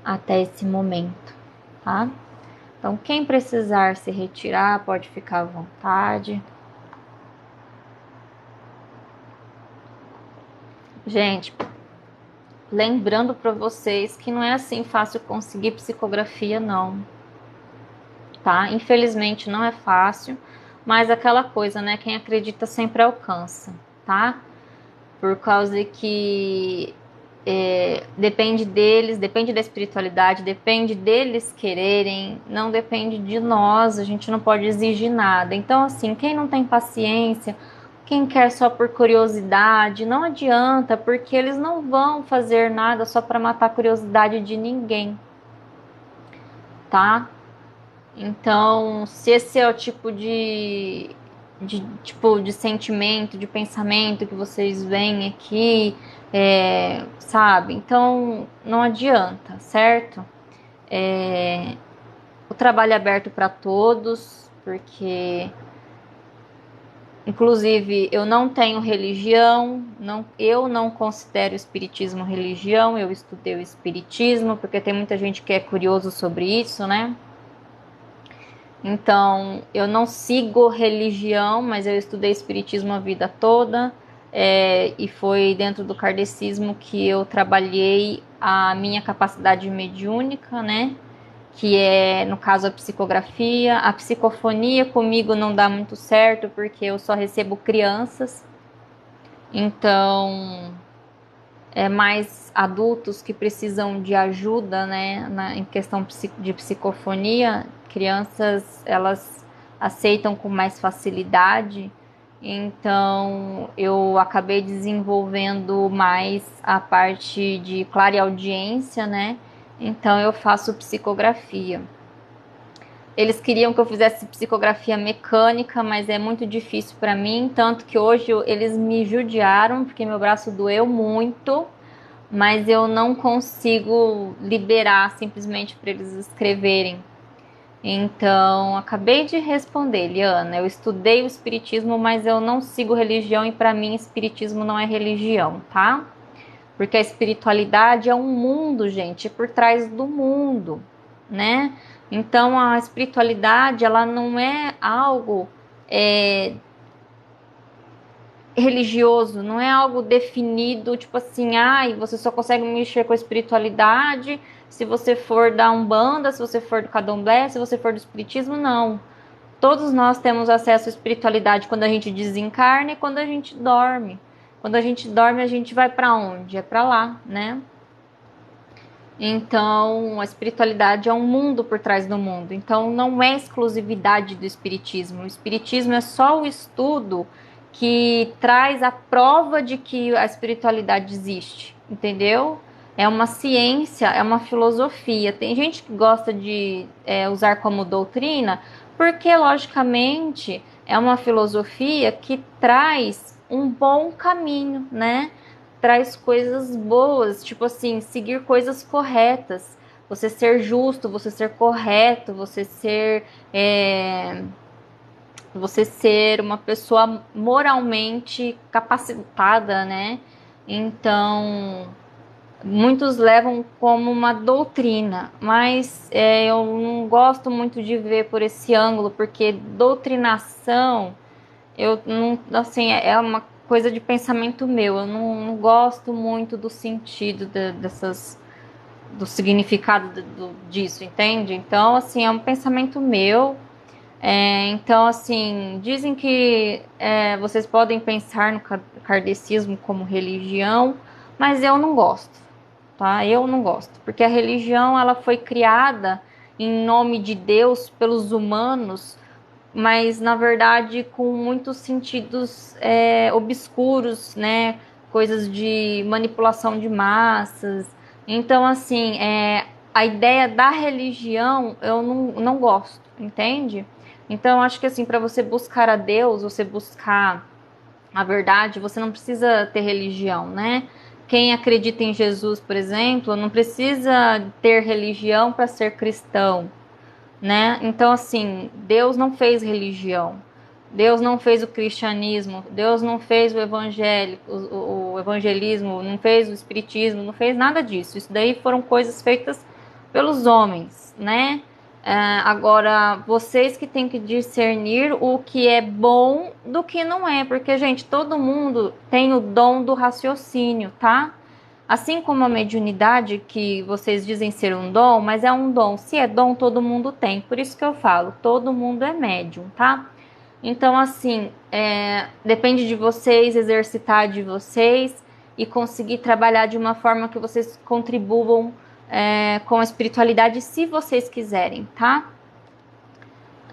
até esse momento, tá? Então, quem precisar se retirar, pode ficar à vontade. Gente, lembrando para vocês que não é assim fácil conseguir psicografia, não, tá? Infelizmente não é fácil, mas aquela coisa, né? Quem acredita sempre alcança, tá? Por causa que depende deles, depende da espiritualidade, depende deles quererem, não depende de nós, a gente não pode exigir nada. Então, assim, quem não tem paciência, quem quer só por curiosidade, não adianta, porque eles não vão fazer nada só para matar a curiosidade de ninguém, tá? Então, se esse é o tipo de sentimento, de pensamento que vocês veem aqui, sabe? Então, não adianta, certo? O trabalho é aberto para todos, porque, inclusive, eu não tenho religião, eu não considero o espiritismo religião, eu estudei o espiritismo, porque tem muita gente que é curioso sobre isso, né? Então, eu não sigo religião, mas eu estudei espiritismo a vida toda, e foi dentro do kardecismo que eu trabalhei a minha capacidade mediúnica, né? Que é, no caso, a psicografia. A psicofonia comigo não dá muito certo, porque eu só recebo crianças. Então, é mais adultos que precisam de ajuda, né? Em questão de psicofonia. Crianças, elas aceitam com mais facilidade, Então, eu acabei desenvolvendo mais a parte de clareaudiência, né? Então, eu faço psicografia. Eles queriam que eu fizesse psicografia mecânica, mas é muito difícil para mim, tanto que hoje eles me judiaram, porque meu braço doeu muito, mas eu não consigo liberar simplesmente para eles escreverem. Então, acabei de responder, Liana. Eu estudei o espiritismo, mas eu não sigo religião e para mim espiritismo não é religião, tá? Porque a espiritualidade é um mundo, gente, por trás do mundo, né? Então, a espiritualidade, ela não é algo é, religioso, não é algo definido, tipo assim, ai, você só consegue mexer com a espiritualidade se você for da Umbanda, se você for do Candomblé, se você for do Espiritismo, não. Todos nós temos acesso à espiritualidade quando a gente desencarna e quando a gente dorme. Quando a gente dorme, a gente vai para onde? É para lá, né? Então, a espiritualidade é um mundo por trás do mundo. Então, não é exclusividade do espiritismo. O espiritismo é só o estudo que traz a prova de que a espiritualidade existe, entendeu? É uma ciência, é uma filosofia. Tem gente que gosta de usar como doutrina, porque, logicamente, é uma filosofia que traz um bom caminho, né? Traz coisas boas, tipo assim, seguir coisas corretas, você ser justo, você ser correto, você ser uma pessoa moralmente capacitada, né? Então, muitos levam como uma doutrina, mas eu não gosto muito de ver por esse ângulo, porque doutrinação eu não, assim, é uma coisa de pensamento meu. Eu não gosto muito do sentido do significado disso, entende? Então, assim, é um pensamento meu. Então, assim, dizem que vocês podem pensar no kardecismo como religião, mas eu não gosto, tá? Eu não gosto, porque a religião ela foi criada em nome de Deus pelos humanos, mas na verdade com muitos sentidos obscuros, né? Coisas de manipulação de massas. Então, assim, a ideia da religião eu não gosto, entende? Então, acho que assim, para você buscar a Deus, você buscar a verdade, você não precisa ter religião, né? Quem acredita em Jesus, por exemplo, não precisa ter religião para ser cristão, né? Então, assim, Deus não fez religião, Deus não fez o cristianismo, Deus não fez o evangélico, o evangelismo, não fez o espiritismo, não fez nada disso. Isso daí foram coisas feitas pelos homens, né? Agora, vocês que têm que discernir o que é bom do que não é, porque, gente, todo mundo tem o dom do raciocínio, tá? Assim como a mediunidade, que vocês dizem ser um dom, mas é um dom. Se é dom, todo mundo tem. Por isso que eu falo, todo mundo é médium, tá? Então, assim, depende de vocês, exercitar de vocês e conseguir trabalhar de uma forma que vocês contribuam com a espiritualidade, se vocês quiserem, tá?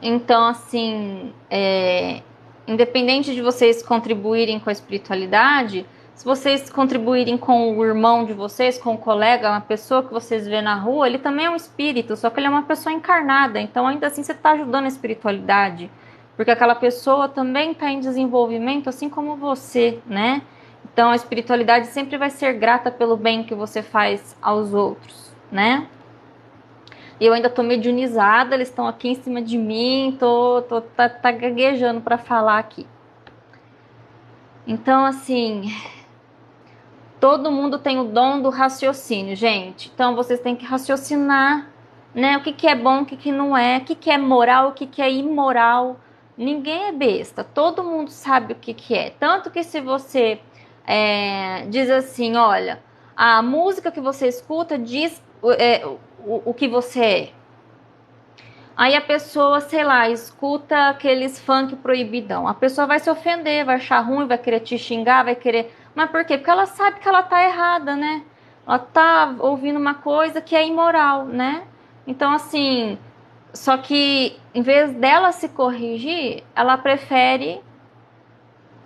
Então, assim, independente de vocês contribuírem com a espiritualidade, se vocês contribuírem com o irmão de vocês, com o colega, uma pessoa que vocês vê na rua, ele também é um espírito, só que ele é uma pessoa encarnada. Então, ainda assim, você está ajudando a espiritualidade, porque aquela pessoa também está em desenvolvimento, assim como você, né? Então, a espiritualidade sempre vai ser grata pelo bem que você faz aos outros, né? E eu ainda tô mediunizada, eles estão aqui em cima de mim, tá gaguejando para falar aqui. Então, assim, todo mundo tem o dom do raciocínio, gente. Então, vocês têm que raciocinar, né? O que que é bom, o que que não é, o que que é moral, o que que é imoral. Ninguém é besta, todo mundo sabe o que que é. Tanto que se você diz assim, olha, a música que você escuta diz o que você é. Aí a pessoa, sei lá, escuta aqueles funk proibidão. A pessoa vai se ofender, vai achar ruim, vai querer te xingar, vai querer. Mas por quê? Porque ela sabe que ela tá errada, né? Ela tá ouvindo uma coisa que é imoral, né? Então, assim, só que em vez dela se corrigir, ela prefere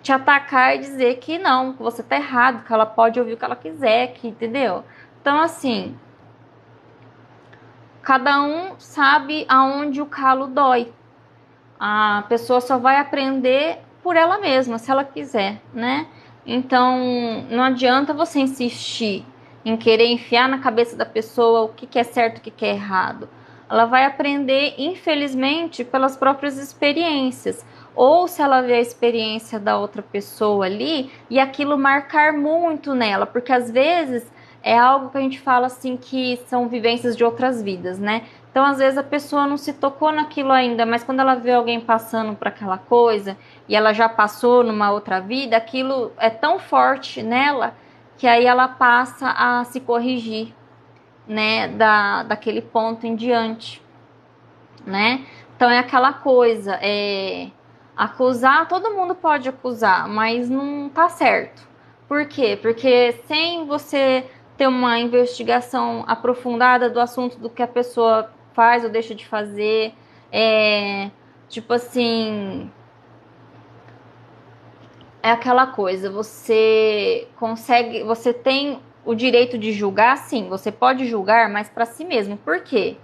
te atacar e dizer que não, que você tá errado, que ela pode ouvir o que ela quiser, que, entendeu? Então, assim, cada um sabe aonde o calo dói. A pessoa só vai aprender por ela mesma, se ela quiser, né? Então, não adianta você insistir em querer enfiar na cabeça da pessoa o que é certo e o que é errado. Ela vai aprender, infelizmente, pelas próprias experiências. Ou se ela vê a experiência da outra pessoa ali e aquilo marcar muito nela, porque às vezes é algo que a gente fala assim que são vivências de outras vidas, né? Então, às vezes, a pessoa não se tocou naquilo ainda, mas quando ela vê alguém passando por aquela coisa e ela já passou numa outra vida, aquilo é tão forte nela que aí ela passa a se corrigir, né, daquele ponto em diante, né? Então, é aquela coisa, acusar, todo mundo pode acusar, mas não tá certo. Por quê? Porque sem você ter uma investigação aprofundada do assunto do que a pessoa faz ou deixa de fazer, tipo assim, é aquela coisa, você tem o direito de julgar, sim, você pode julgar, mas para si mesmo. Por quê?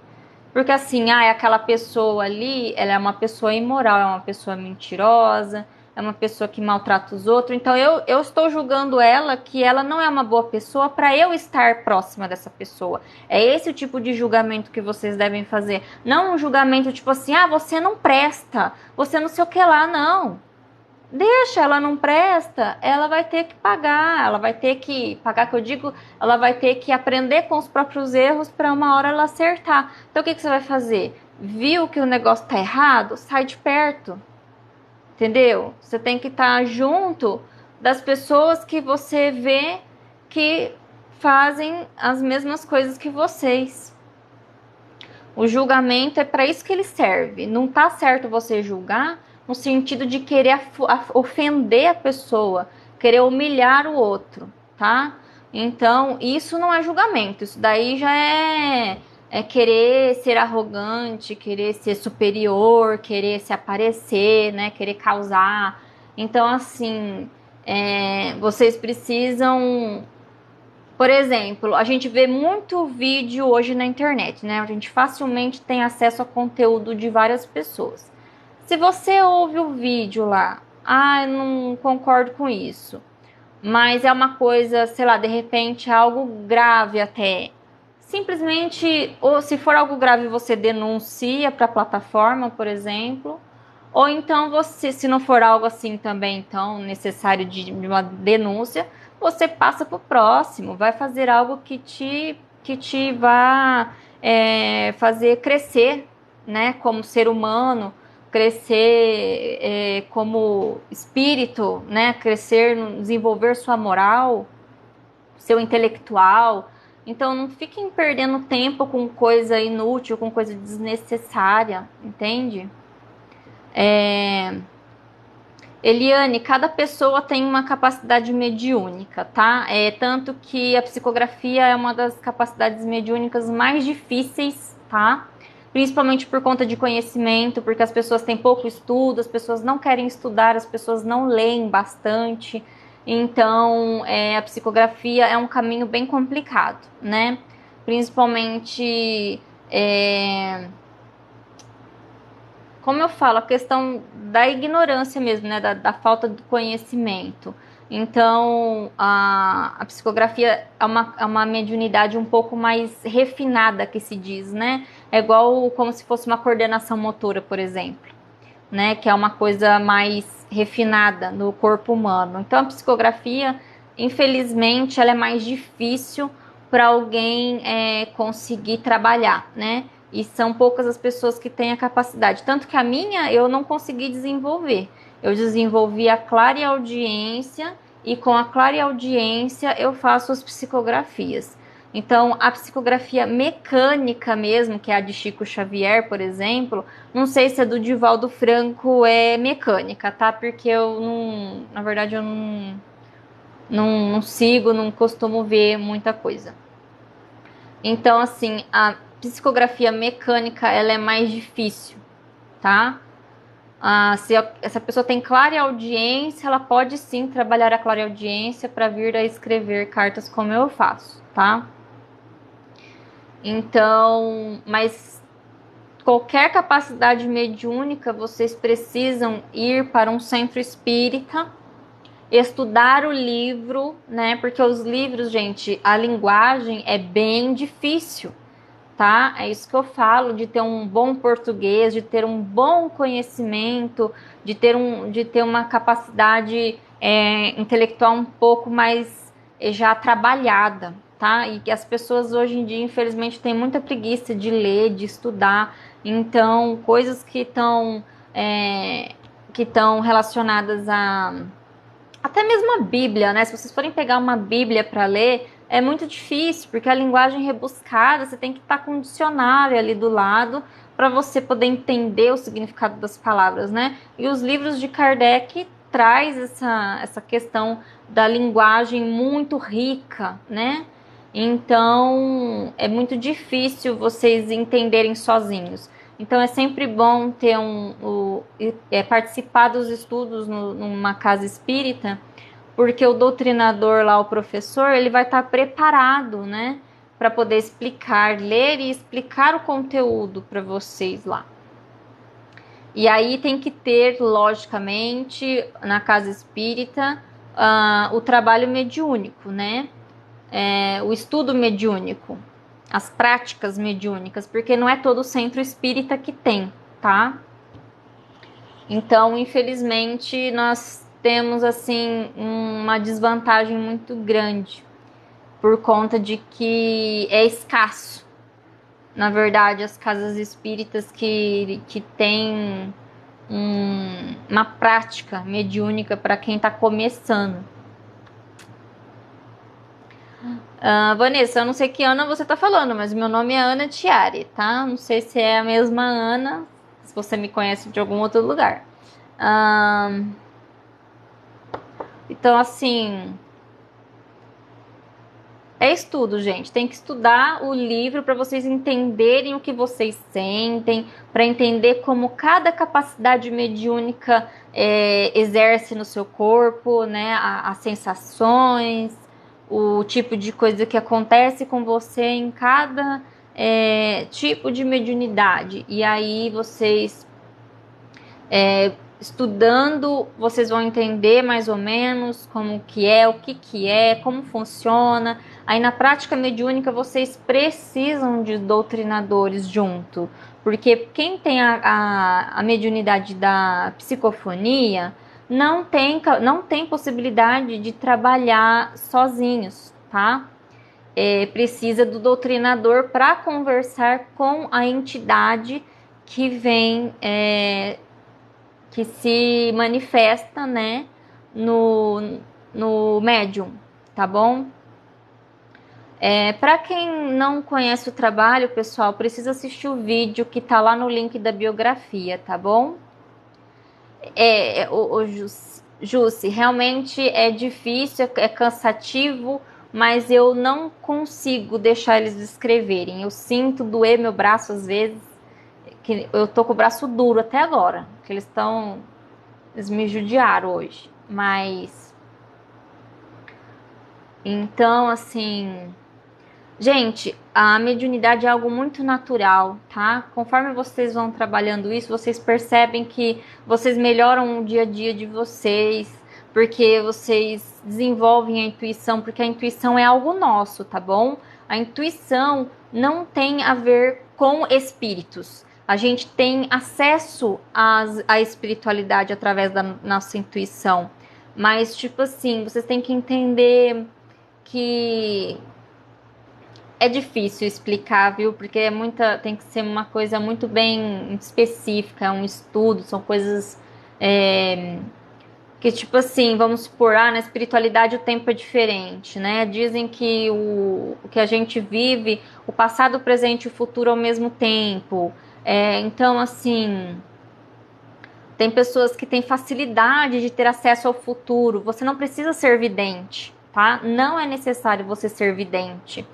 Porque assim, aquela pessoa ali, ela é uma pessoa imoral, é uma pessoa mentirosa, é uma pessoa que maltrata os outros. Então eu estou julgando ela que ela não é uma boa pessoa para eu estar próxima dessa pessoa. É esse o tipo de julgamento que vocês devem fazer. Não um julgamento tipo assim, você não presta, você não sei o que lá, não. Deixa, ela não presta, ela vai ter que pagar, ela vai ter que pagar, que eu digo, ela vai ter que aprender com os próprios erros para uma hora ela acertar. Então o que você vai fazer? Viu que o negócio tá errado? Sai de perto, entendeu? Você tem que estar junto das pessoas que você vê que fazem as mesmas coisas que vocês. O julgamento é para isso que ele serve. Não tá certo você julgar no sentido de querer ofender a pessoa, querer humilhar o outro, tá? Então, isso não é julgamento. Isso daí já é querer ser arrogante, querer ser superior, querer se aparecer, né? Querer causar. Então, assim, vocês precisam, por exemplo, a gente vê muito vídeo hoje na internet, né? A gente facilmente tem acesso a conteúdo de várias pessoas. Se você ouve o vídeo lá, eu não concordo com isso, mas é uma coisa, sei lá, de repente algo grave até. Simplesmente, ou se for algo grave, você denuncia para a plataforma, por exemplo. Ou então você, se não for algo assim também, então necessário de uma denúncia, você passa para o próximo, vai fazer algo que te vá fazer crescer, né, como ser humano, crescer como espírito, né, crescer, desenvolver sua moral, seu intelectual. Então não fiquem perdendo tempo com coisa inútil, com coisa desnecessária, entende? Eliane, cada pessoa tem uma capacidade mediúnica, tá? Tanto que a psicografia é uma das capacidades mediúnicas mais difíceis, tá? Principalmente por conta de conhecimento, porque as pessoas têm pouco estudo, as pessoas não querem estudar, as pessoas não leem bastante. Então, a psicografia é um caminho bem complicado, né? Principalmente, como eu falo, a questão da ignorância mesmo, né, da falta do conhecimento. Então, a psicografia é uma mediunidade um pouco mais refinada, que se diz, né? É igual como se fosse uma coordenação motora, por exemplo, né? Que é uma coisa mais refinada no corpo humano. Então, a psicografia, infelizmente, ela é mais difícil para alguém conseguir trabalhar, né? E são poucas as pessoas que têm a capacidade. Tanto que a minha eu não consegui desenvolver. Eu desenvolvi a clareaudiência e com a clareaudiência eu faço as psicografias. Então, a psicografia mecânica mesmo, que é a de Chico Xavier, por exemplo, não sei se a do Divaldo Franco é mecânica, tá? Porque eu não, na verdade, eu não sigo, não costumo ver muita coisa. Então, assim, a psicografia mecânica, ela é mais difícil, tá? Se essa pessoa tem clareaudiência, ela pode sim trabalhar a clareaudiência para vir a escrever cartas como eu faço, tá? Então, mas qualquer capacidade mediúnica, vocês precisam ir para um centro espírita, estudar o livro, né? Porque os livros, gente, a linguagem é bem difícil, tá? É isso que eu falo, de ter um bom português, de ter um bom conhecimento, de ter uma capacidade intelectual um pouco mais já trabalhada, tá? E que as pessoas hoje em dia, infelizmente, têm muita preguiça de ler, de estudar. Então, coisas que estão relacionadas a até mesmo a Bíblia, né? Se vocês forem pegar uma Bíblia para ler, é muito difícil, porque a linguagem rebuscada, você tem que estar com um dicionário ali do lado para você poder entender o significado das palavras, né? E os livros de Kardec traz essa questão da linguagem muito rica, né? Então, é muito difícil vocês entenderem sozinhos. Então, é sempre bom ter participar dos estudos numa casa espírita, porque o doutrinador lá, o professor, ele vai estar preparado, né, para poder explicar, ler e explicar o conteúdo para vocês lá. E aí tem que ter, logicamente, na casa espírita, o trabalho mediúnico, né? O estudo mediúnico, as práticas mediúnicas, porque não é todo centro espírita que tem, tá? Então, infelizmente, nós temos, assim, uma desvantagem muito grande, por conta de que é escasso, na verdade, as casas espíritas que têm uma prática mediúnica para quem está começando. Vanessa, eu não sei que Ana você tá falando, mas meu nome é Ana Tiari, tá? Não sei se é a mesma Ana, se você me conhece de algum outro lugar. Então, assim, é estudo, gente. Tem que estudar o livro para vocês entenderem o que vocês sentem, para entender como cada capacidade mediúnica exerce no seu corpo, né? As sensações, o tipo de coisa que acontece com você em cada tipo de mediunidade. E aí vocês, estudando, vocês vão entender mais ou menos como que é, o que é, como funciona. Aí na prática mediúnica vocês precisam de doutrinadores junto, porque quem tem a mediunidade da psicofonia não tem possibilidade de trabalhar sozinhos, tá? Precisa do doutrinador para conversar com a entidade que vem, que se manifesta, né, no médium, tá bom? Para quem não conhece o trabalho, pessoal, precisa assistir o vídeo que tá lá no link da biografia, tá bom? Jussi, realmente é difícil, é cansativo, mas eu não consigo deixar eles escreverem. Eu sinto doer meu braço às vezes, que eu tô com o braço duro até agora, que eles me judiaram hoje. Mas então, assim, gente, a mediunidade é algo muito natural, tá? Conforme vocês vão trabalhando isso, vocês percebem que vocês melhoram o dia a dia de vocês, porque vocês desenvolvem a intuição, porque a intuição é algo nosso, tá bom? A intuição não tem a ver com espíritos. A gente tem acesso à espiritualidade através da nossa intuição. Mas, tipo assim, vocês têm que entender que é difícil explicar, viu? Porque tem que ser uma coisa muito bem específica, um estudo, são coisas que, tipo assim, vamos supor, na espiritualidade o tempo é diferente, né? Dizem que o que a gente vive, o passado, o presente e o futuro ao mesmo tempo. Então, assim, tem pessoas que têm facilidade de ter acesso ao futuro. Você não precisa ser vidente, tá? Não é necessário você ser vidente.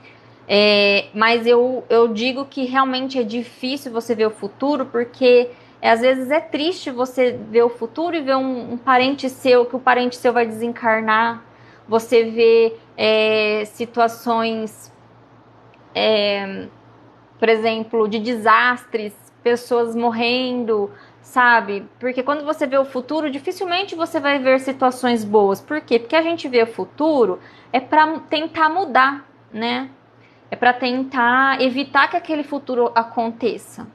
Mas eu digo que realmente é difícil você ver o futuro, porque Às vezes é triste você ver o futuro e ver um parente seu, que o parente seu vai desencarnar. Você vê situações, por exemplo, de desastres, pessoas morrendo, sabe? Porque quando você vê o futuro, dificilmente você vai ver situações boas. Por quê? Porque a gente vê o futuro é para tentar mudar, né? É para tentar evitar que aquele futuro aconteça.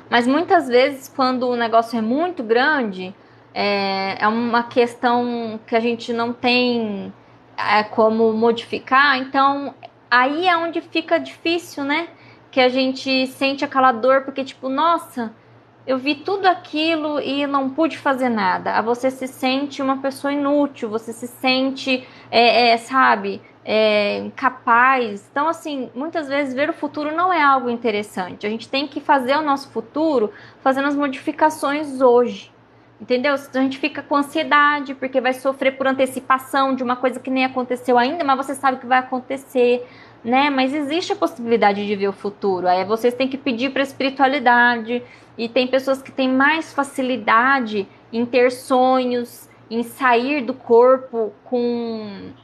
Mas muitas vezes, quando o negócio é muito grande, é uma questão que a gente não tem como modificar, então aí é onde fica difícil, né? Que a gente sente aquela dor, porque, tipo, nossa, eu vi tudo aquilo e não pude fazer nada. Aí você se sente uma pessoa inútil, você se sente, sabe, incapaz. Então, assim, muitas vezes ver o futuro não é algo interessante. A gente tem que fazer o nosso futuro fazendo as modificações hoje. Entendeu? A gente fica com ansiedade, porque vai sofrer por antecipação de uma coisa que nem aconteceu ainda, mas você sabe que vai acontecer, né? Mas existe a possibilidade de ver o futuro. Aí vocês têm que pedir para a espiritualidade. E tem pessoas que têm mais facilidade em ter sonhos, em sair do corpo com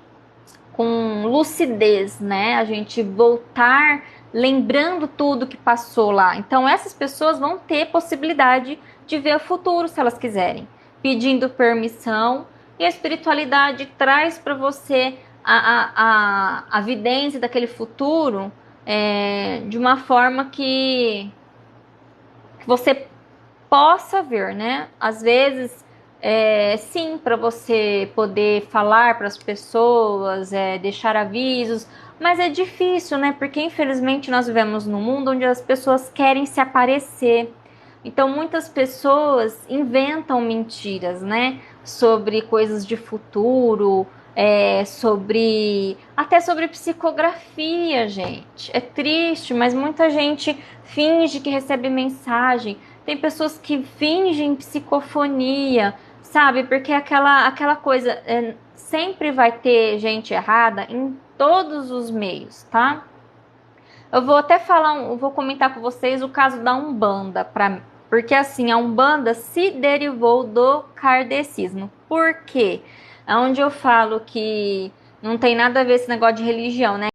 lucidez, né? A gente voltar lembrando tudo que passou lá. Então, essas pessoas vão ter possibilidade de ver o futuro, se elas quiserem, pedindo permissão. E a espiritualidade traz para você a vidência daquele futuro de uma forma que você possa ver, né? Às vezes, sim, para você poder falar para as pessoas, deixar avisos, mas é difícil, né? Porque infelizmente nós vivemos num mundo onde as pessoas querem se aparecer. Então, muitas pessoas inventam mentiras, né? Sobre coisas de futuro, até sobre psicografia, gente. É triste, mas muita gente finge que recebe mensagem. Tem pessoas que fingem psicofonia, sabe? Porque aquela coisa, sempre vai ter gente errada em todos os meios, tá? Eu vou até vou comentar com vocês o caso da Umbanda, porque assim, a Umbanda se derivou do kardecismo. Por quê? É onde eu falo que não tem nada a ver esse negócio de religião, né?